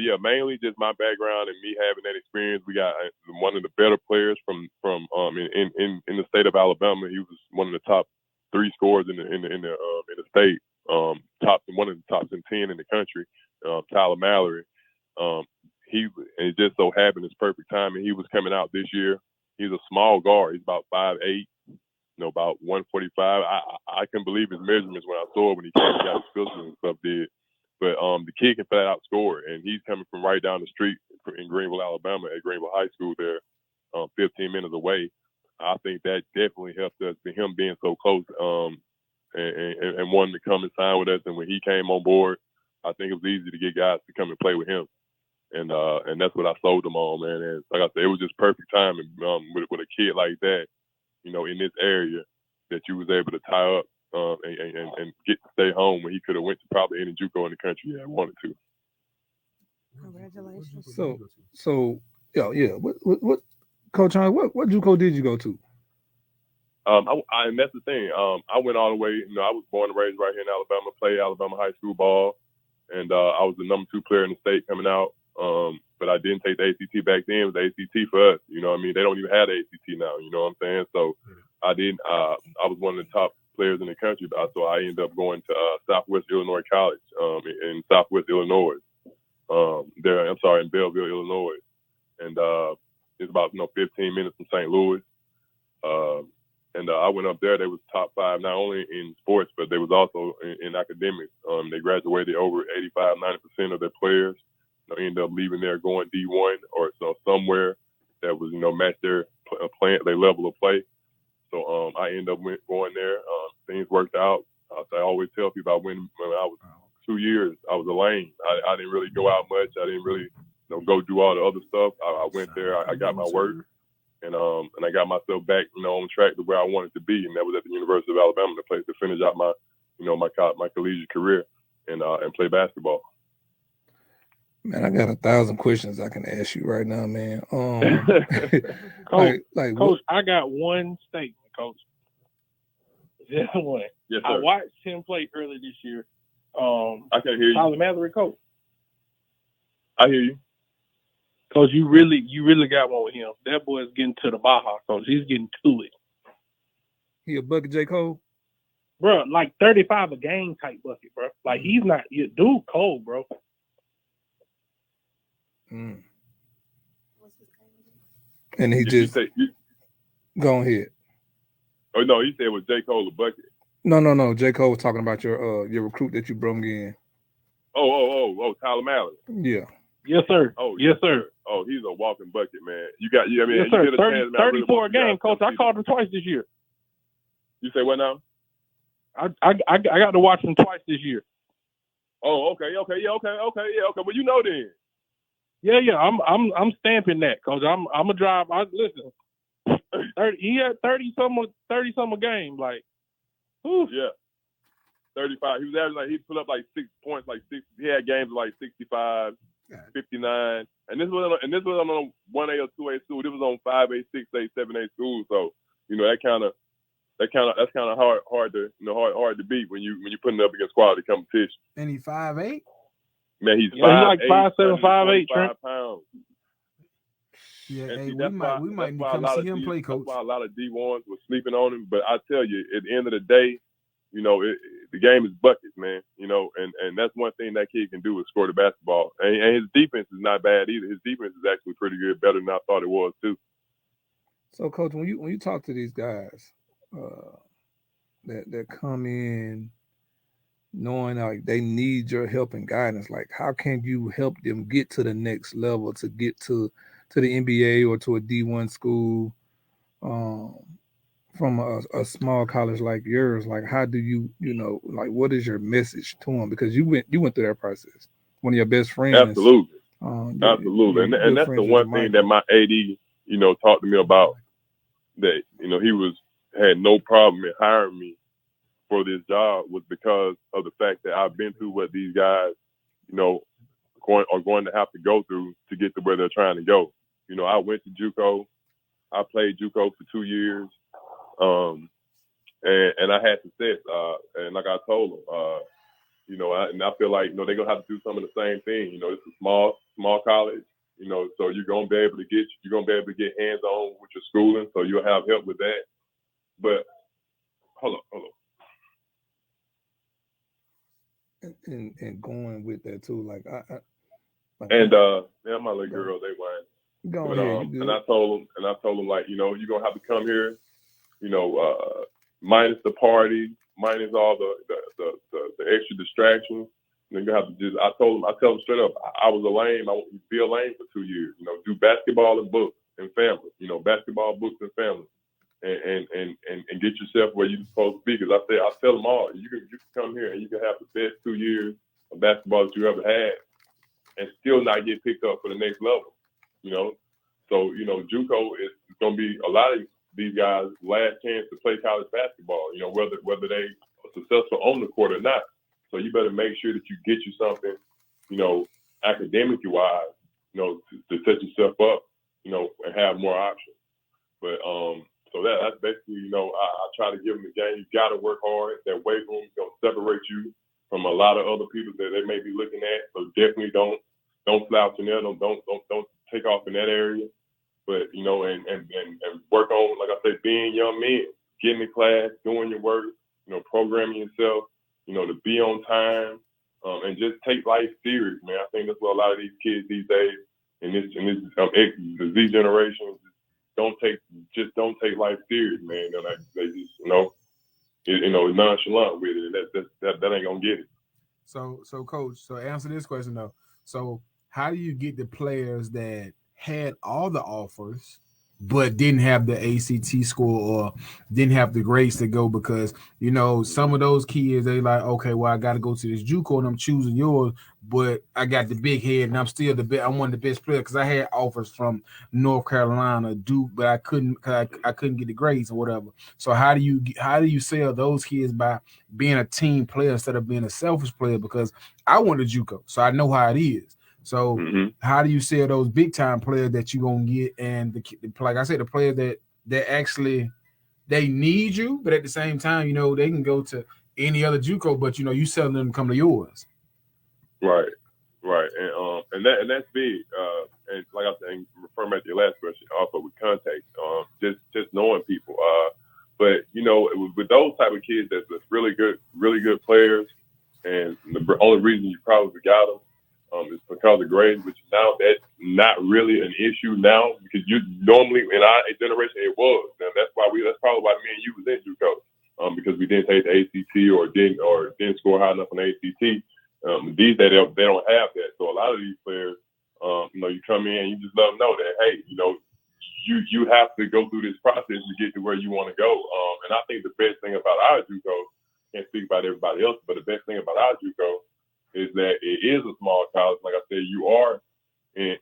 yeah, mainly just my background and me having that experience. We got one of the better players from in the state of Alabama. He was one of the top 3 scorers in the state. One of the top 10 in the country. Tyler Mallory. It just so happened it's perfect timing. He was coming out this year. He's a small guard. He's about 5'8". About 145. I couldn't believe his measurements when I saw it when he came and got his physical and stuff did. But the kid can flat out score, and he's coming from right down the street in Greenville, Alabama, at Greenville High School there, 15 minutes away. I think that definitely helped us, him being so close, and wanting to come and sign with us. And when he came on board, I think it was easy to get guys to come and play with him. And that's what I sold them on, man. And like I said, it was just perfect timing with a kid like that. In this area, that you was able to tie up and get to stay home when he could have went to probably any JUCO in the country he wanted to. Congratulations. So yeah. What Coach Hines, what JUCO did you go to? And that's the thing. I went all the way. I was born and raised right here in Alabama. Played Alabama high school ball, and I was the number 2 player in the state coming out. But I didn't take the ACT back then. It was the ACT for us. They don't even have the ACT now. You know what I'm saying? So I didn't. I was one of the top players in the country. So I ended up going to Southwest Illinois College in Southwest Illinois. In Belleville, Illinois, and it's about 15 minutes from St. Louis. And I went up there. They was top 5 not only in sports, but they was also in academics. They graduated over 85-90% of their players. Ended up leaving there, going D1 or somewhere that was match their level of play. So I ended up going there. Things worked out. I always tell people when I was 2 years, I was a lane. I didn't really go out much. I didn't really, go do all the other stuff. I went there. I got my work, and I got myself back, on track to where I wanted to be, and that was at the University of Alabama, the place to finish out my, my collegiate career and play basketball. Man, I got 1,000 questions I can ask you right now, man. Coach, Coach, Coach, I got one statement, Coach. Just one. Yes, I sir. watched him play earlier this year. I can't hear you. Tyler Mather, Coach. I hear you. Coach, you really got one with him. That boy is getting to the Baja, Coach. He's getting to it. He a bucket, J. Cole? Bro, like 35 a game type bucket, bro. Like, he's not – dude cold, bro. Mm. And he just go ahead. Oh no, he said it was J. Cole a bucket. No. J. Cole was talking about your recruit that you brought in. Oh, Tyler Mallett. Yeah. Yes, sir. Oh, yes, sir. Oh, he's a walking bucket, man. I mean, yes, you sir. get a chance, man, 34 a game, Coach. I called him twice this year. You say what now? I got to watch him twice this year. Oh, okay. Well, you know then. Yeah. I'm stamping that, Coach. I'm a drive. Listen. 30, he had 30 some a game, like. Whew. Yeah. 35. He was averaging he put up 6 points, 6. He had games of 65, 59, and this was on 1A or 2A school. This was on 5A, 6A, 7A school. So that's kind of hard to beat when you putting up against quality competition. And he 5'8"? Man, he's 5'7", 5'8", 5 pounds. Yeah, and hey, see, we might come see him play, Coach. That's why a lot of D1s were sleeping on him. But I tell you, at the end of the day, the game is buckets, man. And that's one thing that kid can do is score the basketball. And his defense is not bad either. His defense is actually pretty good, better than I thought it was too. So, Coach, when you talk to these guys that come in knowing they need your help and guidance, how can you help them get to the next level, to get to the NBA or to a D1 school from a small college like yours? How do you what is your message to them? Because you went through that process. One of your best friends. Absolutely. Absolutely. And that's the one thing that my AD, talked to me about, that, he had no problem in hiring me for this job, was because of the fact that I've been through what these guys, are going to have to go through to get to where they're trying to go. I went to JUCO. I played JUCO for 2 years. And I had success. And like I told them, and I feel like, they're going to have to do some of the same thing. It's a small college, so you're going to be able to get hands-on with your schooling. So you'll have help with that. But hold on. And going with that too, my little girl, they whine. Go ahead. And I told them, you're gonna have to come here, minus the party, minus all the extra distractions. And you have to I tell them straight up, I was a lame. I want to be a lame for 2 years. Do basketball and books and family. Basketball, books, and family. And get yourself where you're supposed to be. Because I tell them all, you can come here and you can have the best 2 years of basketball that you ever had, and still not get picked up for the next level. So JUCO is going to be a lot of these guys' last chance to play college basketball. Whether they are successful on the court or not. So you better make sure that you get you something, academically wise, to set yourself up, and have more options. But so that's basically, I try to give them the game. You got to work hard. That weight room is going to separate you from a lot of other people that they may be looking at. So definitely don't slouch in there. Don't take off in that area. But and work on, like I said, being young men, getting in class, doing your work, programming yourself, to be on time, and just take life serious, man. I think that's what a lot of these kids these days in this the Z generation don't take life serious, man. They just nonchalant with it. That ain't gonna get it. So Coach, answer this question though. So how do you get the players that had all the offers but didn't have the ACT score or didn't have the grades to go because, you know, some of those kids, they like, okay, well, I got to go to this JUCO and I'm choosing yours, but I got the big head and I'm still the best. I'm one of the best players because I had offers from North Carolina, Duke, but I couldn't get the grades or whatever. So how do you sell those kids by being a team player instead of being a selfish player? Because I went to JUCO, so I know how it is. So how do you sell those big time players that you're gonna get, and like I said, the players that actually they need you, but at the same time, you know, they can go to any other JUCO, but you know, you selling them to come to yours. Right, and that's big. And like I said, referring back to your last question, also with context, just knowing people. But you know, with those type of kids that's really good players, and the only reason you probably got them. It's because of grades, which now that's not really an issue now because you normally in our generation it was. Now that's probably why me and you was in JUCO, because we didn't take the ACT or didn't score high enough on the ACT. These days they don't have that. So a lot of these players, you know, you come in and you just let them know that hey, you know, you have to go through this process to get to where you want to go. And I think the best thing about our JUCO, can't speak about everybody else, but the best thing about our JUCO is that it is a small college. Like I said, you are in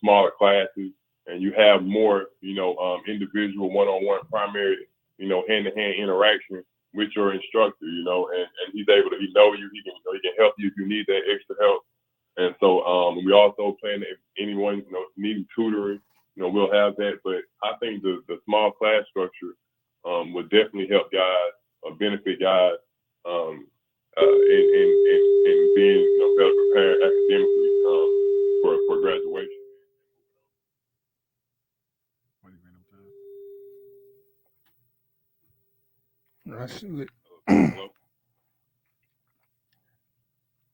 smaller classes, and you have more, you know, individual one-on-one primary, you know, hand-to-hand interaction with your instructor, you know, and he know you, he can help you if you need that extra help. And so we also plan if anyone, you know, needing tutoring, you know, we'll have that. But I think the small class structure would definitely help guys, benefit guys, in being, you know, better prepared academically for graduation.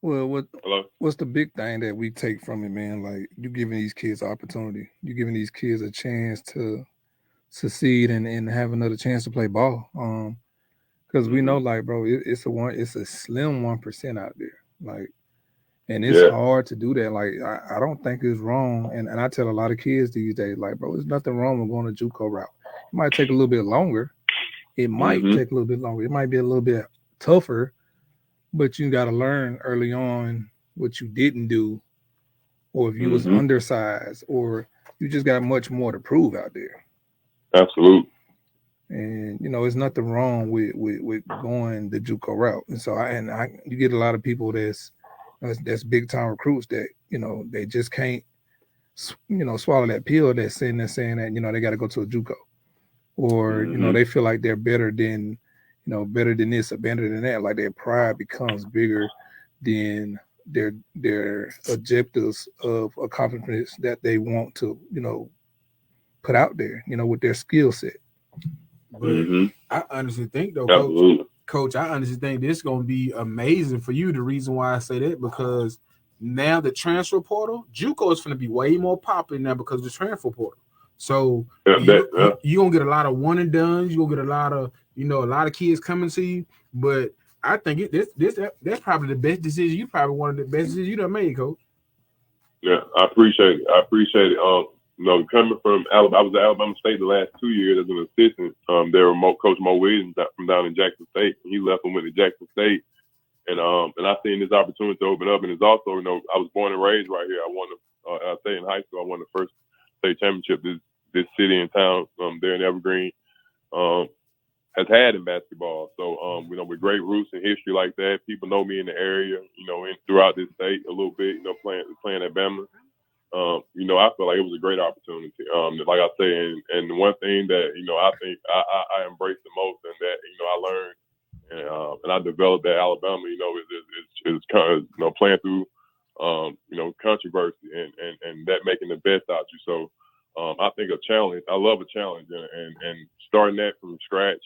Well, what's the big thing that we take from it, man? Like, you giving these kids opportunity, you giving these kids a chance to succeed and have another chance to play ball. Because we know, like, bro, it's a slim 1% out there, like, and it's hard to do that. Like, I don't think it's wrong, and I tell a lot of kids these days, like, bro, there's nothing wrong with going to JUCO route. It might take a little bit longer. It might take a little bit longer. It might be a little bit tougher, but you got to learn early on what you didn't do, or if you was undersized, or you just got much more to prove out there. Absolutely. And you know, there's nothing wrong with going the JUCO route. And so you get a lot of people that's big time recruits that, you know, they just can't, you know, swallow that pill that's saying that, you know, they got to go to a JUCO, or you know, they feel like they're better than this or better than that. Like, their pride becomes bigger than their objectives of accomplishments that they want to, you know, put out there, you know, with their skill set. But I honestly think, though, Coach, I honestly think this is going to be amazing for you. The reason why I say that, because now the transfer portal, JUCO is going to be way more popular now because of the transfer portal. So you're going to get a lot of one and dones. You're going to get a lot of kids coming to you. But I think that's probably the best decision. You probably one of the best decisions you done made, Coach. Yeah, I appreciate it. You know, coming from Alabama, I was at Alabama State the last 2 years as an assistant. There were Coach Mo Williams from down in Jackson State. He left and went to Jackson State, and I seen this opportunity to open up. And it's also, you know, I was born and raised right here. I won I stayed in high school. I won the first state championship this city and town there in Evergreen has had in basketball. So you know, with great roots and history like that, people know me in the area. You know, throughout this state a little bit. You know, playing at Bama. You know, I feel like it was a great opportunity. Like I say, and the one thing that, you know, I think I embraced the most, and that, you know, I learned and I developed at Alabama, you know, is kind of, you know, playing through, you know, controversy and that making the best out of you. So I think a challenge. I love a challenge, and starting that from scratch,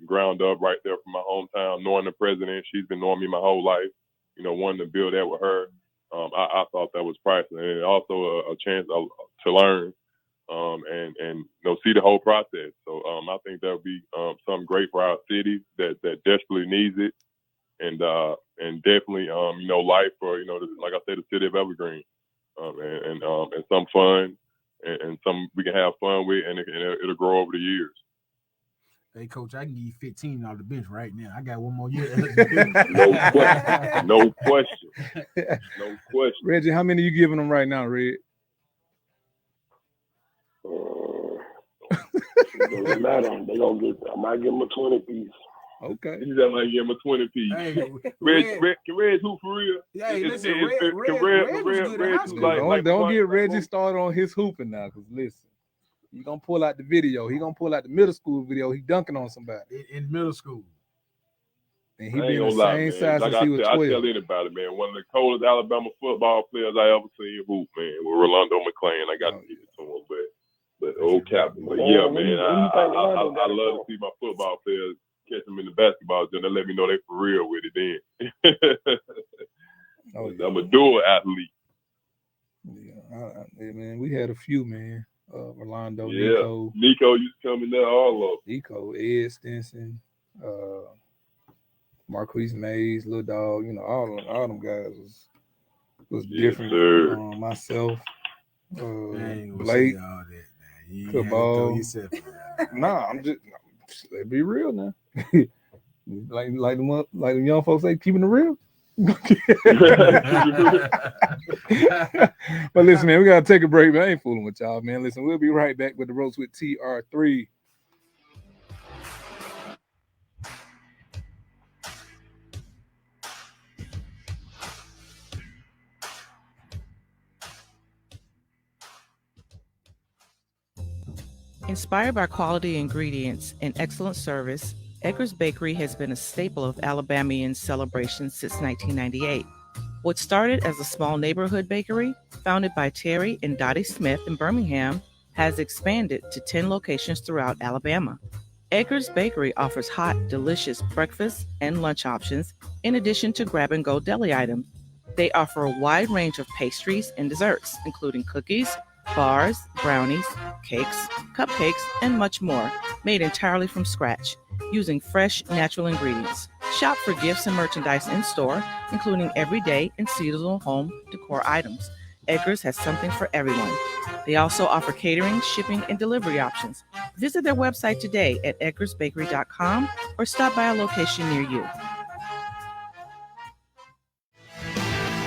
ground up, right there from my hometown, knowing the president, she's been knowing me my whole life. You know, wanting to build that with her. I thought that was priceless, and also a chance to learn and you know, see the whole process. So I think that would be something great for our city that desperately needs it, and definitely you know, life for, you know, like I said, the city of Evergreen, and some fun, and some we can have fun with, and it'll grow over the years. Hey, Coach, I can give you 15 off the bench right now. I got one more year. No question. No question. Reggie, how many are you giving them right now, Red? It doesn't matter. They gonna get. I might give them a 20 piece. Okay. You just might give him a 20 piece. Hey, Can Red hoop for real? Hey, listen, Don't get Reggie started on his hooping now, because listen, he gonna pull out the video. He gonna pull out the middle school video. He dunking on somebody in middle school. And he been the same size since he was 12. I tell anybody, man, one of the coldest Alabama football players I ever seen hoop, man, with Rolando McClain. I got to give it to him, but old Captain. But yeah, man, I love to see my football players catch them in the basketball gym. They let me know they for real with it then. I'm a dual athlete. Yeah, man, we had a few, man. Rolando, Nico used to come in there, all of them. Nico, Ed Stinson, Marquise Mays, Little Dog, all them guys was different. Myself, Blake, Cabal. Nah, I'm just let's be real now. like them young folks say, keeping it real. But listen, man, we gotta take a break, man. I ain't fooling with y'all, man. Listen, we'll be right back with the Ropes with TR3. Inspired by quality ingredients and excellent service, Edgar's Bakery has been a staple of Alabamian celebrations since 1998. What started as a small neighborhood bakery, founded by Terry and Dottie Smith in Birmingham, has expanded to 10 locations throughout Alabama. Edgar's Bakery offers hot, delicious breakfast and lunch options, in addition to grab-and-go deli items. They offer a wide range of pastries and desserts, including cookies, bars, brownies, cakes, cupcakes, and much more, made entirely from scratch, using fresh, natural ingredients. Shop for gifts and merchandise in-store, including everyday and seasonal home decor items. Edgar's has something for everyone. They also offer catering, shipping, and delivery options. Visit their website today at edgarsbakery.com or stop by a location near you.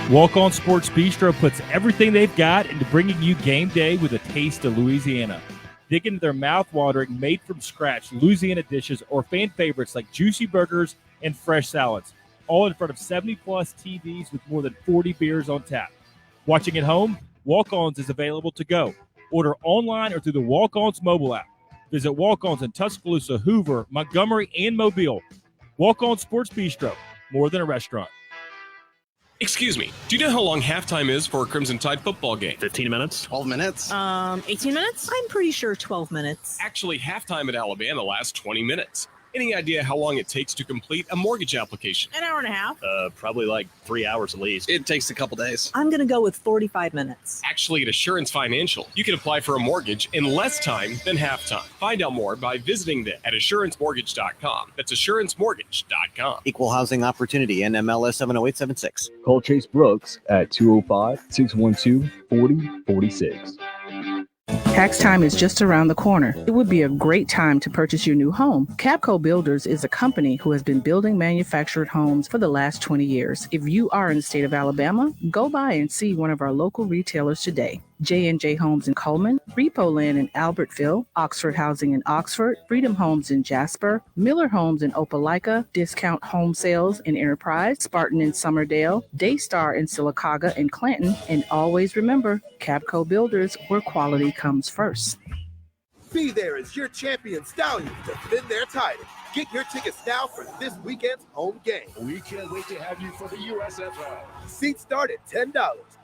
Walk On Sports Bistro puts everything they've got into bringing you game day with a taste of Louisiana. Dig into their mouth-watering, made-from-scratch Louisiana dishes or fan favorites like juicy burgers and fresh salads, all in front of 70-plus TVs with more than 40 beers on tap. Watching at home, Walk-Ons is available to go. Order online or through the Walk-Ons mobile app. Visit Walk-Ons in Tuscaloosa, Hoover, Montgomery, and Mobile. Walk On Sports Bistro, more than a restaurant. Excuse me, do you know how long halftime is for a Crimson Tide football game? 15 minutes? 12 minutes? 18 minutes? I'm pretty sure 12 minutes. Actually, halftime at Alabama lasts 20 minutes. Any idea how long it takes to complete a mortgage application? An hour and a half. Probably like 3 hours at least. It takes a couple days. I'm going to go with 45 minutes. Actually, at Assurance Financial, you can apply for a mortgage in less time than halftime. Find out more by visiting them at AssuranceMortgage.com. That's AssuranceMortgage.com. Equal housing opportunity, NMLS 70876. Call Chase Brooks at 205-612-4046. Tax time is just around the corner. It would be a great time to purchase your new home. Capco Builders is a company who has been building manufactured homes for the last 20 years. If you are in the state of Alabama, go by and see one of our local retailers today. J&J Homes in Coleman, Repo Land in Albertville, Oxford Housing in Oxford, Freedom Homes in Jasper, Miller Homes in Opelika, Discount Home Sales in Enterprise, Spartan in Summerdale, Daystar in Sylacauga and Clanton, and always remember, Capco Builders, where quality comes first. Be there as your champion Stallions defend their title. Get your tickets now for this weekend's home game. We can't wait to have you for the USFL. Seats start at $10,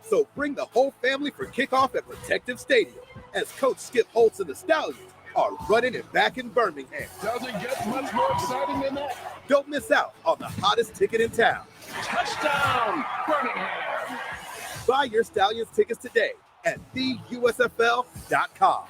so bring the whole family for kickoff at Protective Stadium as Coach Skip Holtz and the Stallions are running it back in Birmingham. Doesn't get much more exciting than that. Don't miss out on the hottest ticket in town. Touchdown, Birmingham. Buy your Stallions tickets today at theusfl.com.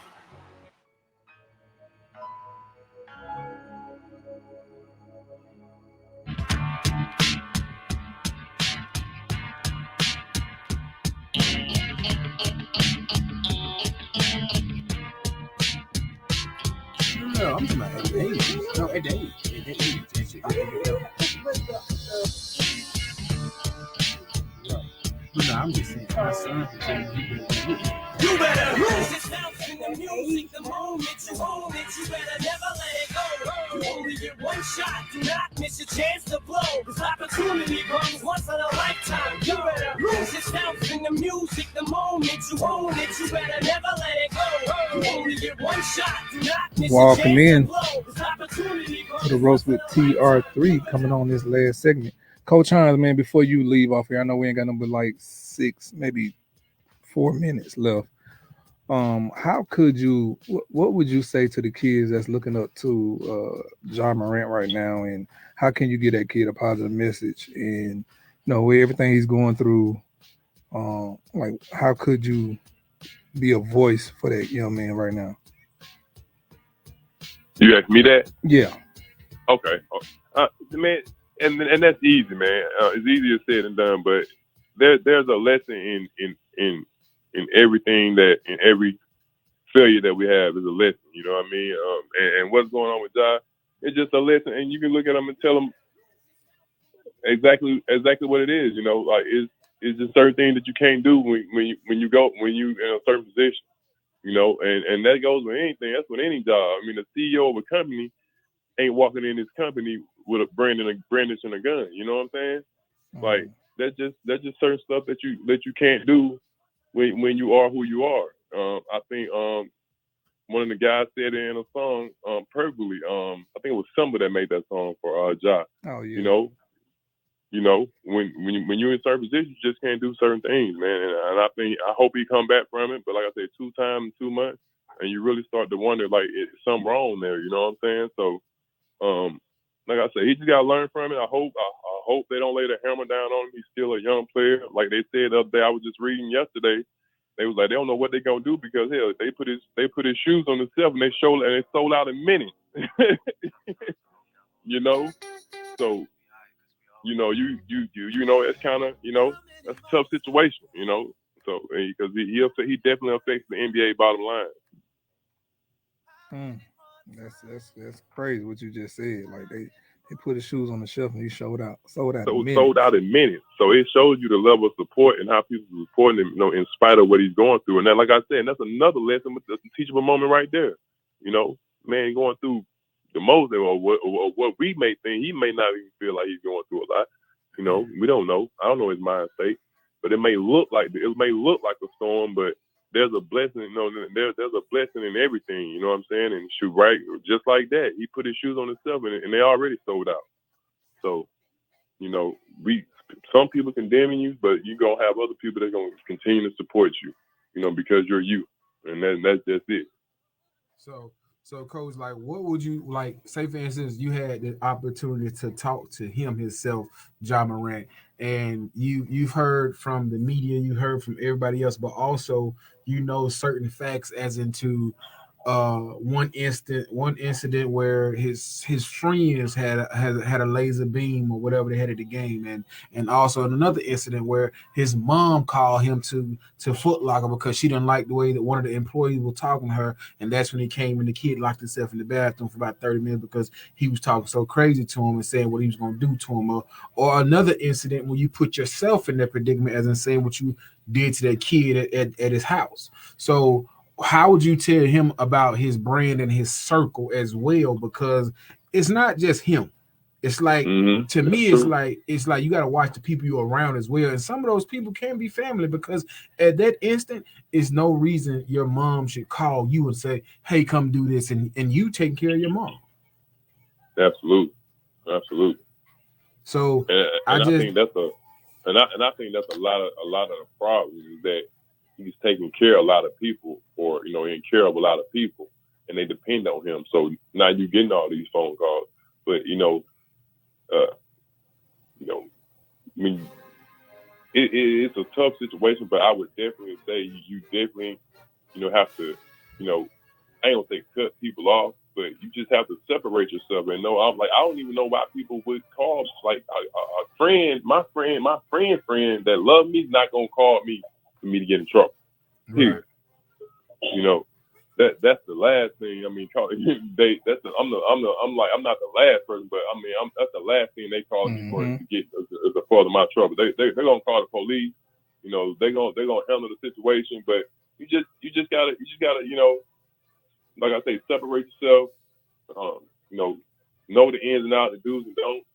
talking about at the age. No, at the age. No, I'm just saying. My son can tell You better lose yourself in the music the moment you own it. You better never let it go. You only get one shot. Do not miss your chance to blow. This opportunity comes once in a lifetime. You better lose yourself in the music the moment you own it. You better never let it go. You only get one shot. Do not miss your Welcome chance in to blow. This opportunity to comes the Roast with TR3 coming on this last segment. Coach Hines, man, before you leave off here, I know we ain't got no but like 6, maybe 4 minutes left. How could you, what would you say to the kids that's looking up to Ja Morant right now, and how can you get that kid a positive message and with everything he's going through, like how could you be a voice for that young man right now? You asked me that? Yeah. Okay. Man, and that's easy, man. It's easier said than done, but there's a lesson in everything, that in every failure that we have is a lesson. You know what I mean? And what's going on with Ja, it's just a lesson, and you can look at them and tell them exactly what it is. Like it's just certain things that you can't do when you in a certain position. And that goes with anything. That's with any job. I mean, the CEO of a company ain't walking in his company with a brandishing a gun. You know what I'm saying? Like that's just certain stuff that you can't do when you are who you are. I think one of the guys said it in a song perfectly. I think it was Simba that made that song for Ja. Oh yeah. When you're in certain positions, you just can't do certain things, man. And I hope he come back from it. But like I said, 2 times in 2 months, and you really start to wonder, like, is something wrong there? You know what I'm saying? So, like I said, he just got to learn from it. I hope they don't lay the hammer down on him. He's still a young player. Like they said the other day, I was just reading yesterday. They was like, they don't know what they're gonna do because hell, they put his shoes on themselves and they sold out in minutes. So. It's kind of, that's a tough situation, so because he definitely affects the NBA bottom line. That's crazy what you just said. Like they put his shoes on the shelf and he sold out in minutes. So it shows you the level of support and how people are supporting him, in spite of what he's going through. And then, like I said, that's another lesson, but that's a teachable moment right there. Man going through the most, or what we may think, he may not even feel like he's going through a lot. We don't know. I don't know his mind state, but it may look like a storm, but there's a blessing. There's a blessing in everything. You know what I'm saying? And shoot, right, just like that, he put his shoes on himself, and they already sold out. So, some people condemning you, but you gonna have other people that gonna continue to support you. Because you're you, and that's just it. So, Coach, like, what would you like? Say, for instance, you had the opportunity to talk to him himself, Ja Morant, and you've heard from the media, you heard from everybody else, but also certain facts, as into one incident where his friends had a laser beam or whatever they had at the game, and also another incident where his mom called him to Foot Locker because she didn't like the way that one of the employees was talking to her, and that's when he came and the kid locked himself in the bathroom for about 30 minutes because he was talking so crazy to him and saying what he was going to do to him, or another incident when you put yourself in that predicament, as in saying what you did to that kid at his house. So how would you tell him about his brand and his circle as well? Because it's not just him. It's like, to me, it's like you got to watch the people you're around as well. And some of those people can be family, because at that instant, it's no reason your mom should call you and say, hey, come do this. And you take care of your mom. Absolutely. So I think that's a lot of the problem is that he's taking care of a lot of people, or in care of a lot of people, and they depend on him. So now you're getting all these phone calls, but I mean, it's a tough situation. But I would definitely say you definitely have to I ain't gonna say cut people off, but you just have to separate yourself and know. I don't even know why people would call like a friend, my friend that love me, not gonna call me for me to get in trouble. Right. that's the last thing. I mean, I'm not the last person, but I mean, that's the last thing they call me for to get as a part of my trouble. They're gonna call the police. You know, they're gonna handle the situation, but you just gotta like I say, separate yourself. Know the ins and outs, the do's and don'ts,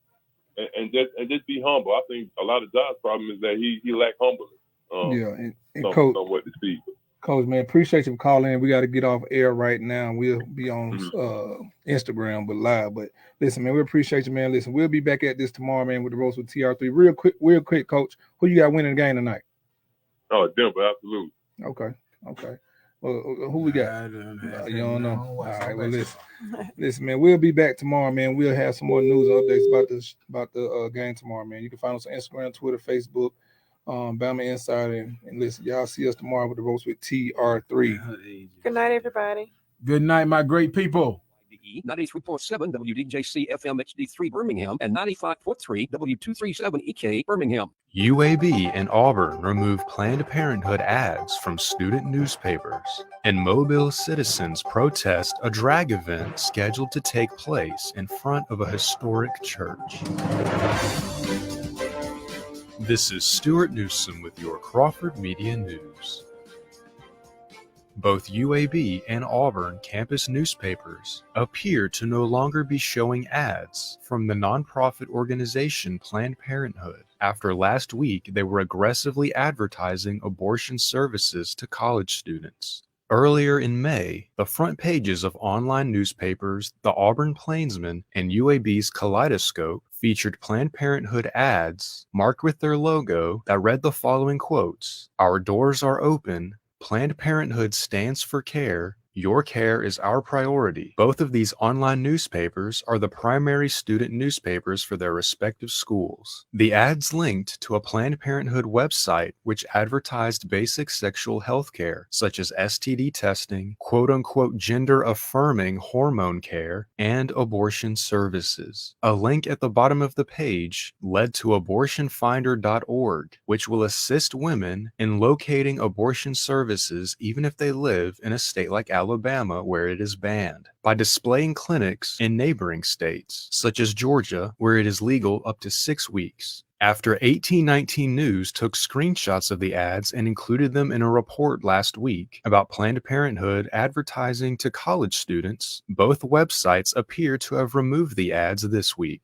and just be humble. I think a lot of Josh's problem is that he lack humbleness. And Coach, what to speak. Coach, man, appreciate you for calling in. We got to get off air right now. We'll be on Instagram, but live. But listen, man, we appreciate you, man. Listen, we'll be back at this tomorrow, man, with the Roast with TR3. Real quick, Coach. Who you got winning the game tonight? Oh, Denver, absolutely. Okay. Well, who we got? You don't know. All right. Well, listen, man. We'll be back tomorrow, man. We'll have some more news updates about the game tomorrow, man. You can find us on Instagram, Twitter, Facebook, Bama Insider, and listen, y'all see us tomorrow with the Roast with TR3. Good night, everybody. Good night, my great people. 93.7 WDJC FM HD3 Birmingham and 95.3 W237 EK Birmingham. UAB and Auburn remove Planned Parenthood ads from student newspapers, and Mobile citizens protest a drag event scheduled to take place in front of a historic church. This is Stuart Newsom with your Crawford Media News. Both UAB and Auburn campus newspapers appear to no longer be showing ads from the nonprofit organization Planned Parenthood after last week they were aggressively advertising abortion services to college students. Earlier in May, the front pages of online newspapers, the Auburn Plainsman and UAB's Kaleidoscope featured Planned Parenthood ads marked with their logo that read the following quotes: "Our doors are open. Planned Parenthood stands for care. Your care is our priority." Both of these online newspapers are the primary student newspapers for their respective schools. The ads linked to a Planned Parenthood website which advertised basic sexual health care, such as STD testing, quote-unquote gender-affirming hormone care, and abortion services. A link at the bottom of the page led to abortionfinder.org, which will assist women in locating abortion services even if they live in a state like Alabama, where it is banned, by displaying clinics in neighboring states, such as Georgia, where it is legal up to 6 weeks. After 1819 News took screenshots of the ads and included them in a report last week about Planned Parenthood advertising to college students, both websites appear to have removed the ads this week.